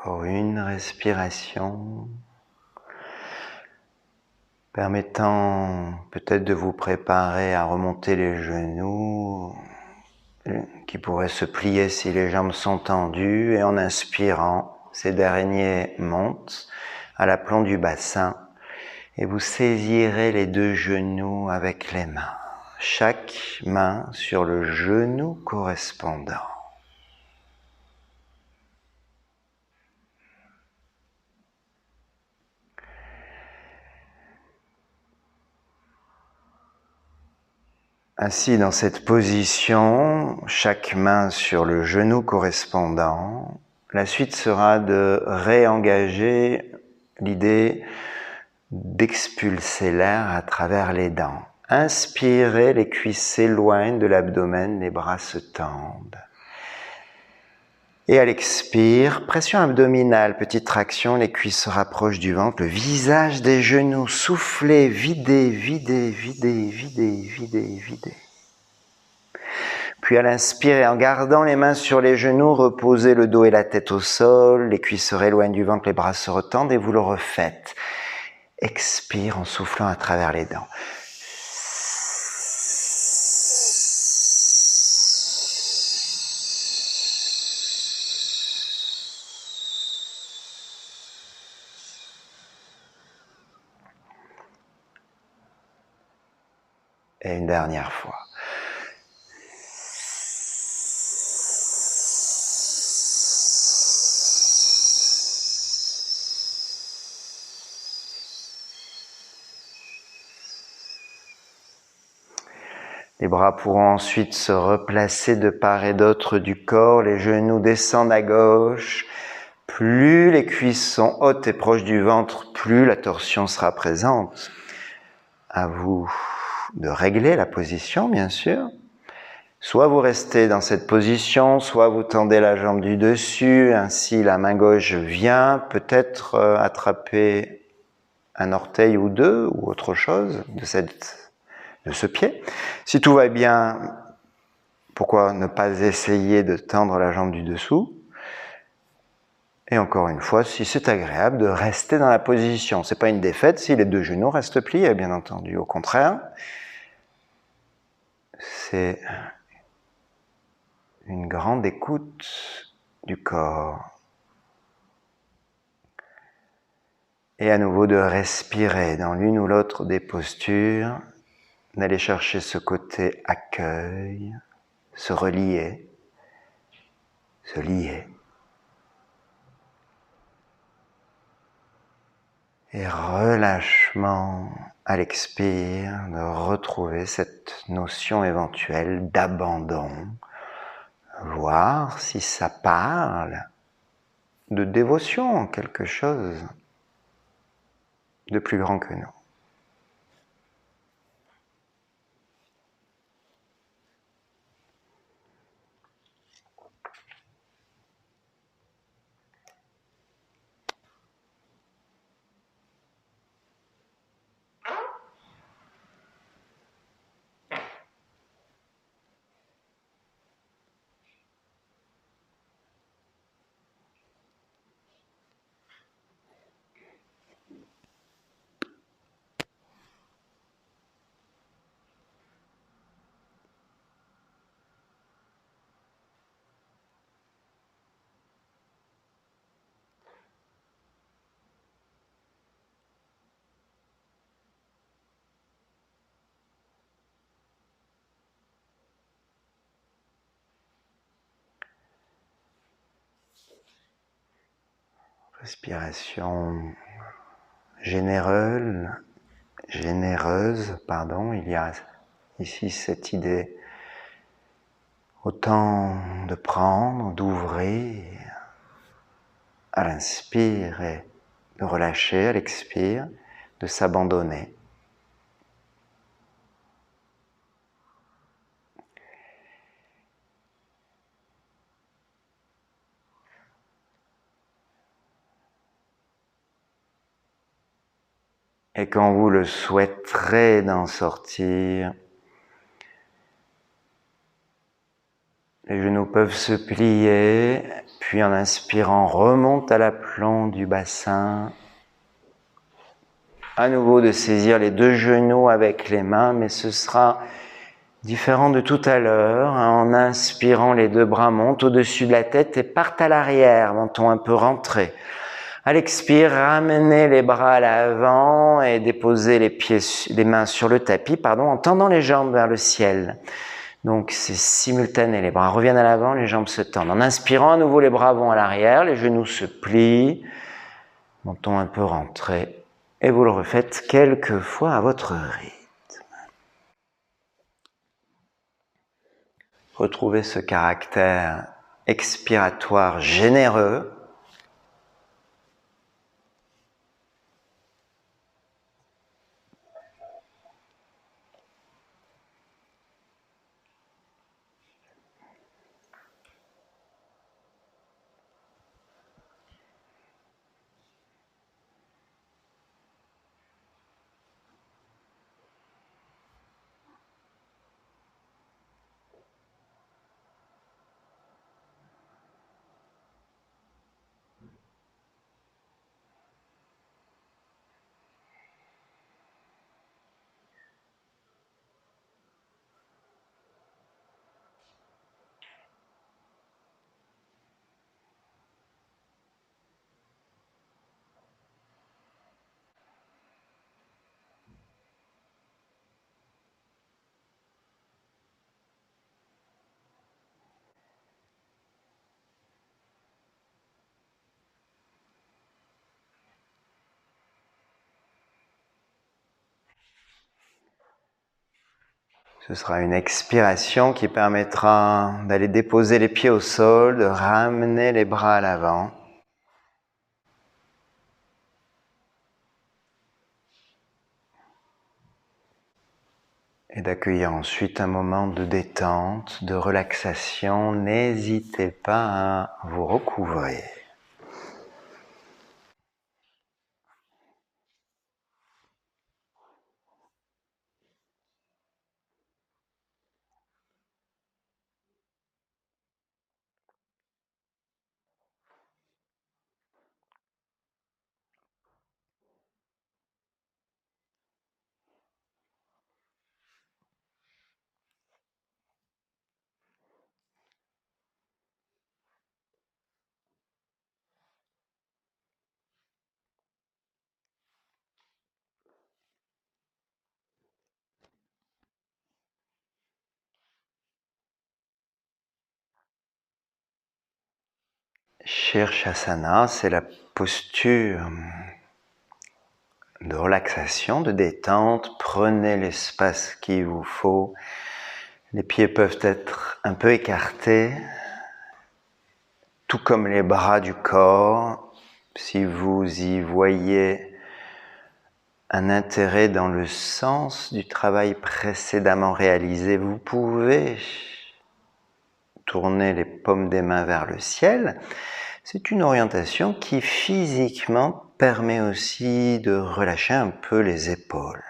Encore une respiration, permettant peut-être de vous préparer à remonter les genoux, qui pourraient se plier si les jambes sont tendues, et en inspirant, ces derniers montent à l'aplomb du bassin, et vous saisirez les deux genoux avec les mains, chaque main sur le genou correspondant. Ainsi, dans cette position, chaque main sur le genou correspondant, la suite sera de réengager l'idée d'expulser l'air à travers les dents. Inspirez, les cuisses s'éloignent de l'abdomen, les bras se tendent. Et à l'expire, pression abdominale, petite traction, les cuisses se rapprochent du ventre, le visage des genoux, soufflez, videz, videz, videz, videz, videz, videz. Puis à l'inspire, en gardant les mains sur les genoux, reposez le dos et la tête au sol, les cuisses se rééloignent du ventre, les bras se retendent et vous le refaites. Expire en soufflant à travers les dents. Et une dernière fois. Les bras pourront ensuite se replacer de part et d'autre du corps, les genoux descendent à gauche. Plus les cuisses sont hautes et proches du ventre, plus la torsion sera présente. À vous de régler la position, bien sûr. Soit vous restez dans cette position, soit vous tendez la jambe du dessus, ainsi la main gauche vient peut-être attraper un orteil ou deux ou autre chose de ce pied. Si tout va bien, pourquoi ne pas essayer de tendre la jambe du dessous? Et encore une fois, si c'est agréable de rester dans la position. C'est pas une défaite si les deux genoux restent pliés, bien entendu. Au contraire, c'est une grande écoute du corps. Et à nouveau de respirer dans l'une ou l'autre des postures, d'aller chercher ce côté accueil, se relier, se lier. Et relâchement à l'expire, de retrouver cette notion éventuelle d'abandon, voir si ça parle de dévotion en quelque chose de plus grand que nous. Respiration généreuse, il y a ici cette idée autant de prendre, d'ouvrir à l'inspire et de relâcher à l'expire, de s'abandonner. Et quand vous le souhaiterez d'en sortir, les genoux peuvent se plier, puis en inspirant, remonte à l'aplomb du bassin. À nouveau de saisir les deux genoux avec les mains, mais ce sera différent de tout à l'heure. En inspirant, les deux bras montent au-dessus de la tête et partent à l'arrière, menton un peu rentré. À l'expire, ramenez les bras à l'avant et déposez les mains sur le tapis, en tendant les jambes vers le ciel. Donc c'est simultané, les bras reviennent à l'avant, les jambes se tendent. En inspirant, à nouveau les bras vont à l'arrière, les genoux se plient, menton un peu rentré. Et vous le refaites quelques fois à votre rythme. Retrouvez ce caractère expiratoire généreux. Ce sera une expiration qui permettra d'aller déposer les pieds au sol, de ramener les bras à l'avant. Et d'accueillir ensuite un moment de détente, de relaxation. N'hésitez pas à vous recouvrer. Shirshasana, c'est la posture de relaxation, de détente. Prenez l'espace qu'il vous faut. Les pieds peuvent être un peu écartés, tout comme les bras du corps. Si vous y voyez un intérêt dans le sens du travail précédemment réalisé, vous pouvez tourner les paumes des mains vers le ciel. C'est une orientation qui physiquement permet aussi de relâcher un peu les épaules.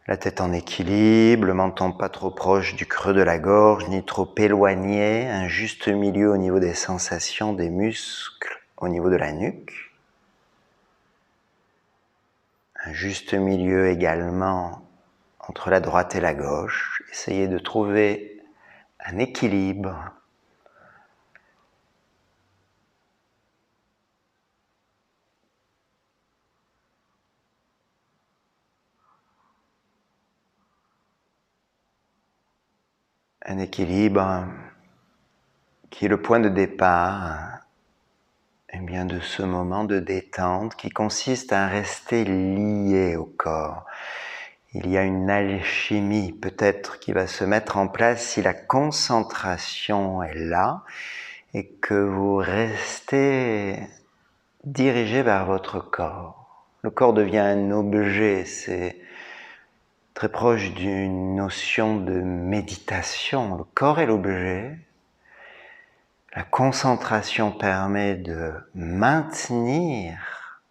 La tête en équilibre, le menton pas trop proche du creux de la gorge, ni trop éloigné, un juste milieu au niveau des sensations des muscles, au niveau de la nuque. Un juste milieu également entre la droite et la gauche. Essayez de trouver un équilibre. Un équilibre qui est le point de départ eh bien, de ce moment de détente qui consiste à rester lié au corps. Il y a une alchimie peut-être qui va se mettre en place si la concentration est là et que vous restez dirigé vers votre corps. Le corps devient un objet, c'est très proche d'une notion de méditation. Le corps est l'objet. La concentration permet de maintenir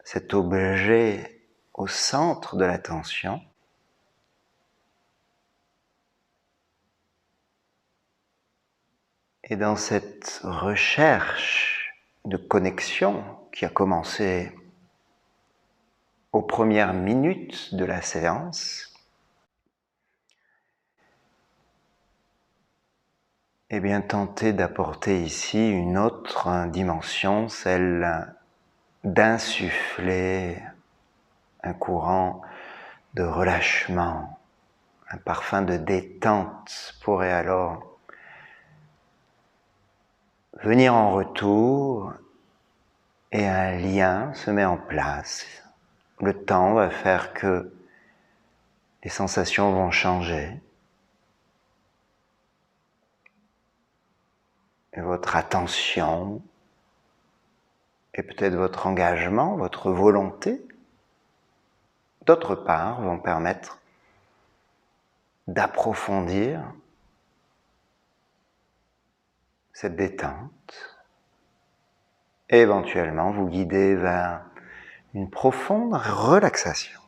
cet objet au centre de l'attention. Et dans cette recherche de connexion qui a commencé aux premières minutes de la séance, eh bien, tenter d'apporter ici une autre dimension, celle d'insuffler un courant de relâchement, un parfum de détente pourrait alors venir en retour et un lien se met en place. Le temps va faire que les sensations vont changer et votre attention et peut-être votre engagement, votre volonté, d'autre part, vont permettre d'approfondir cette détente et éventuellement vous guider vers une profonde relaxation.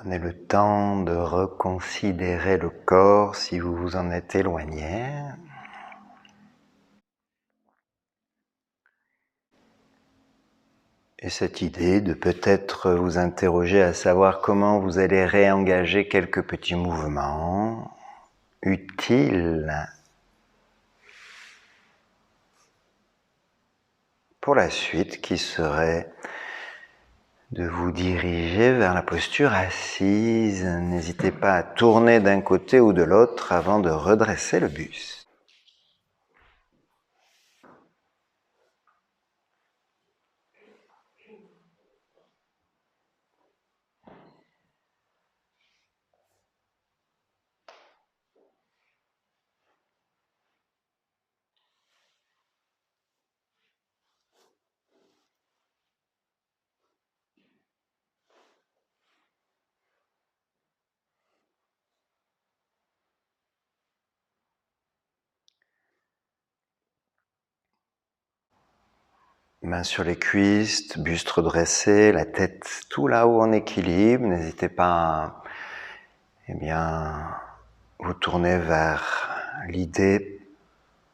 Prenez le temps de reconsidérer le corps si vous vous en êtes éloigné. Et cette idée de peut-être vous interroger à savoir comment vous allez réengager quelques petits mouvements utiles pour la suite, qui serait de vous diriger vers la posture assise. N'hésitez pas à tourner d'un côté ou de l'autre avant de redresser le buste. Mains sur les cuisses, buste redressé, la tête tout là-haut en équilibre. N'hésitez pas à vous tourner vers l'idée,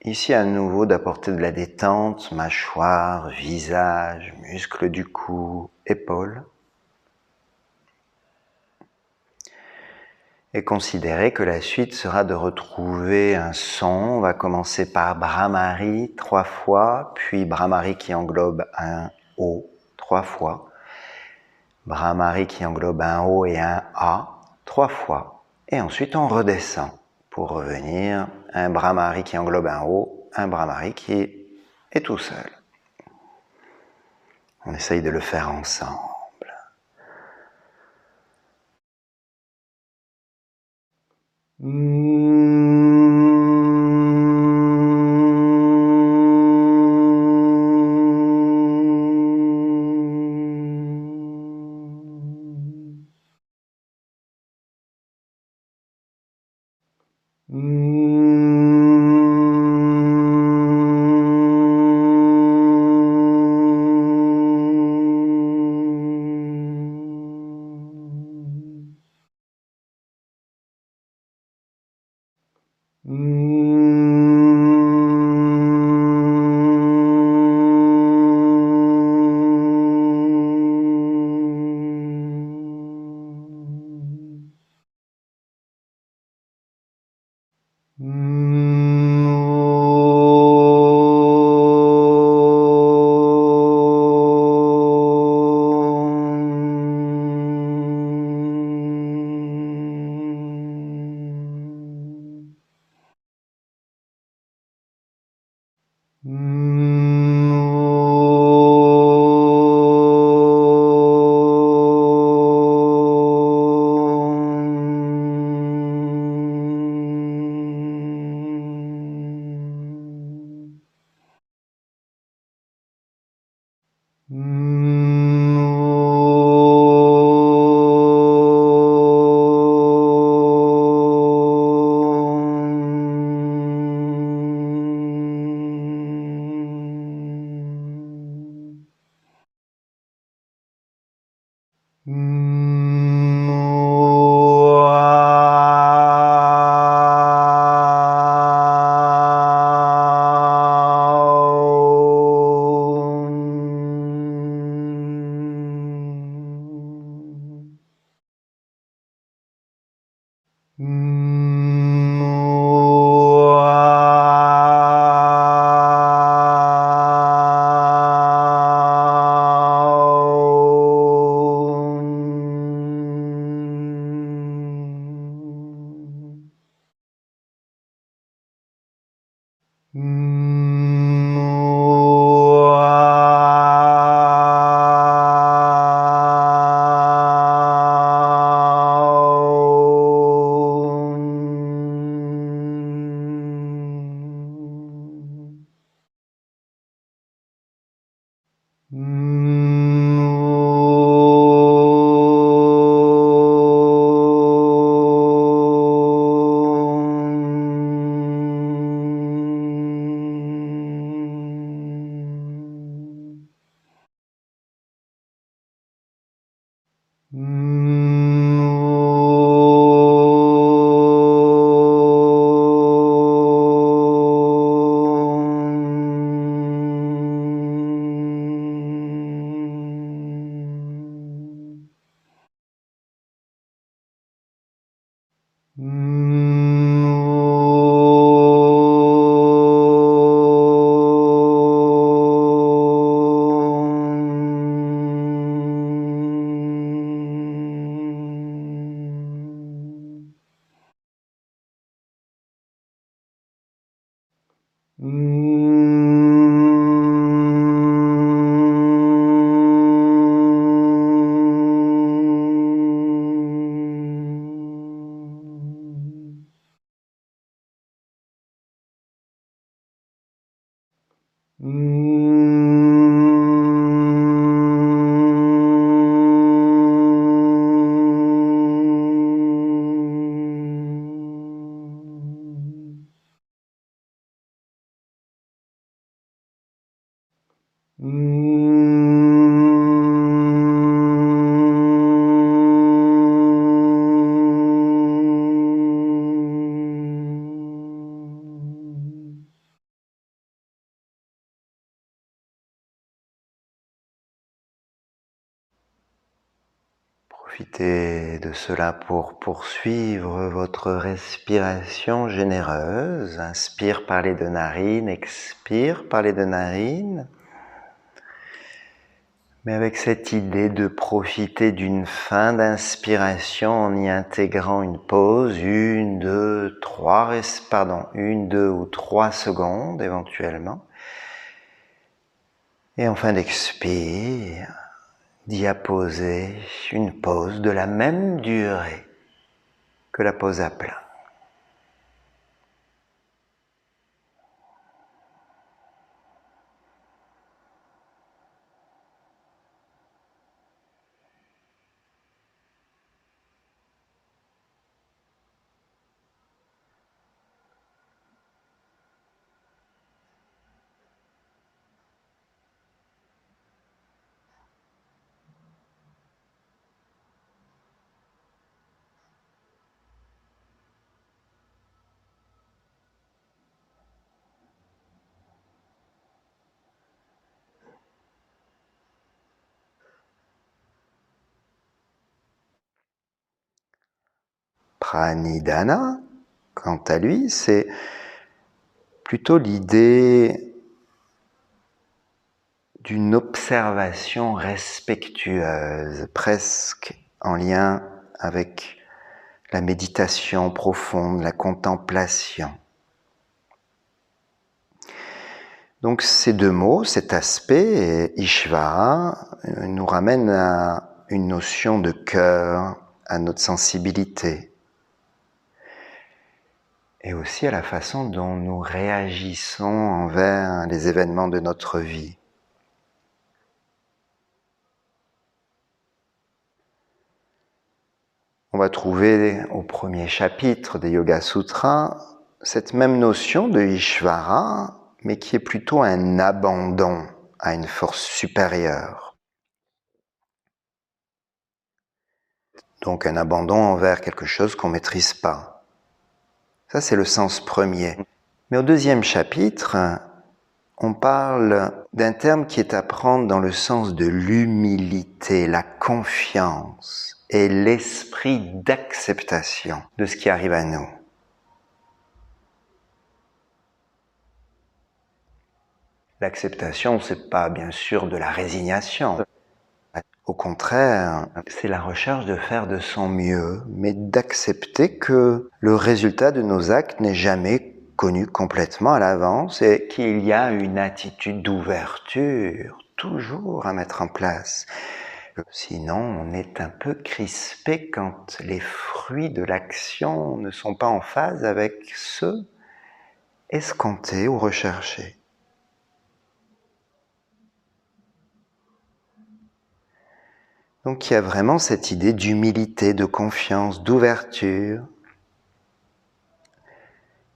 ici à nouveau, d'apporter de la détente, mâchoire, visage, muscles du cou, épaules. Et considérez que la suite sera de retrouver un son. On va commencer par Brahmari 3 fois, puis Brahmari qui englobe un O 3 fois, Brahmari qui englobe un O et un A 3 fois, et ensuite on redescend pour revenir à un Brahmari qui englobe un O, un Brahmari qui est tout seul. On essaye de le faire ensemble. Profitez de cela pour poursuivre votre respiration généreuse. Inspire par les deux narines, expire par les deux narines. Mais avec cette idée de profiter d'une fin d'inspiration en y intégrant une pause, 1, 2 ou 3 secondes éventuellement. Et en fin d'expire, d'y apposer une pause de la même durée que la pause à plat. Pranidhana, quant à lui, c'est plutôt l'idée d'une observation respectueuse, presque en lien avec la méditation profonde, la contemplation. Donc ces deux mots, cet aspect, Ishvara, nous ramènent à une notion de cœur, à notre sensibilité, et aussi à la façon dont nous réagissons envers les événements de notre vie. On va trouver au premier chapitre des Yoga Sutras cette même notion de Ishvara, mais qui est plutôt un abandon à une force supérieure. Donc un abandon envers quelque chose qu'on ne maîtrise pas. Ça, c'est le sens premier. Mais au deuxième chapitre, on parle d'un terme qui est à prendre dans le sens de l'humilité, la confiance et l'esprit d'acceptation de ce qui arrive à nous. L'acceptation, c'est pas bien sûr de la résignation. Au contraire, c'est la recherche de faire de son mieux, mais d'accepter que le résultat de nos actes n'est jamais connu complètement à l'avance et qu'il y a une attitude d'ouverture toujours à mettre en place. Sinon, on est un peu crispé quand les fruits de l'action ne sont pas en phase avec ceux escomptés ou recherchés. Donc il y a vraiment cette idée d'humilité, de confiance, d'ouverture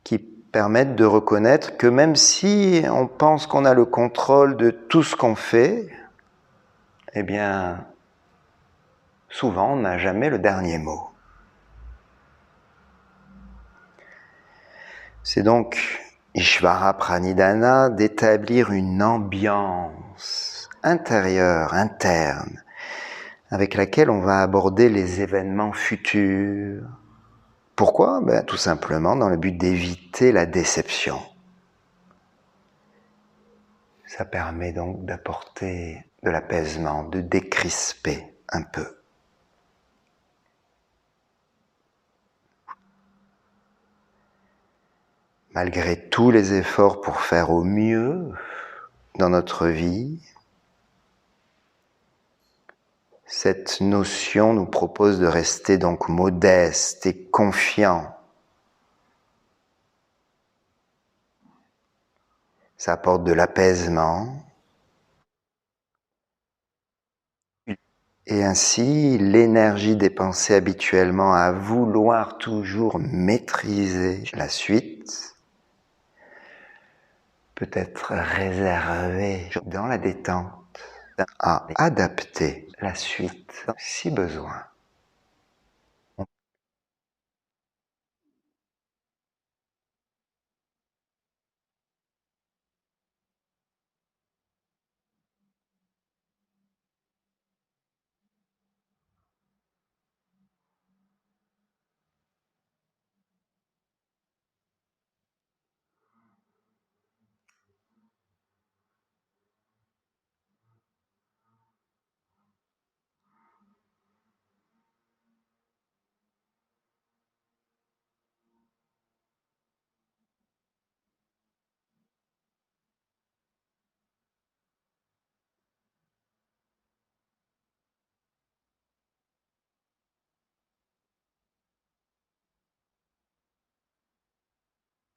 qui permettent de reconnaître que même si on pense qu'on a le contrôle de tout ce qu'on fait, eh bien, souvent on n'a jamais le dernier mot. C'est donc Ishvara Pranidhana d'établir une ambiance intérieure, interne, avec laquelle on va aborder les événements futurs, Pourquoi? Tout simplement dans le but d'éviter la déception. Ça permet donc d'apporter de l'apaisement, de décrisper un peu. Malgré tous les efforts pour faire au mieux dans notre vie, cette notion nous propose de rester donc modeste et confiant. Ça apporte de l'apaisement. Et ainsi, l'énergie dépensée habituellement à vouloir toujours maîtriser la suite peut être réservée dans la détente à adapter la suite si besoin.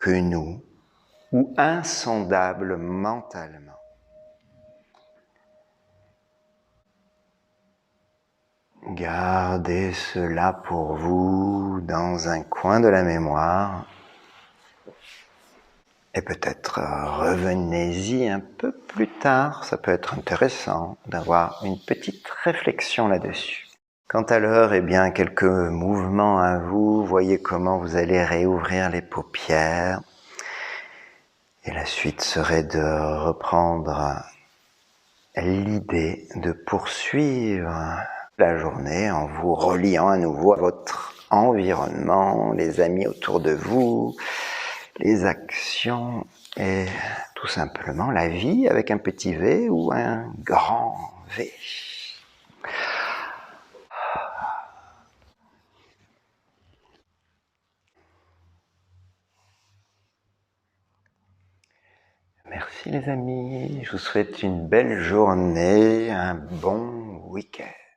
Que nous, ou insondable mentalement. Gardez cela pour vous dans un coin de la mémoire et peut-être revenez-y un peu plus tard. Ça peut être intéressant d'avoir une petite réflexion là-dessus. Quant à l'heure, quelques mouvements à vous. Voyez comment vous allez réouvrir les paupières. Et la suite serait de reprendre l'idée de poursuivre la journée en vous reliant à nouveau à votre environnement, les amis autour de vous, les actions et tout simplement la vie avec un petit V ou un grand V. Merci les amis, je vous souhaite une belle journée, un bon week-end.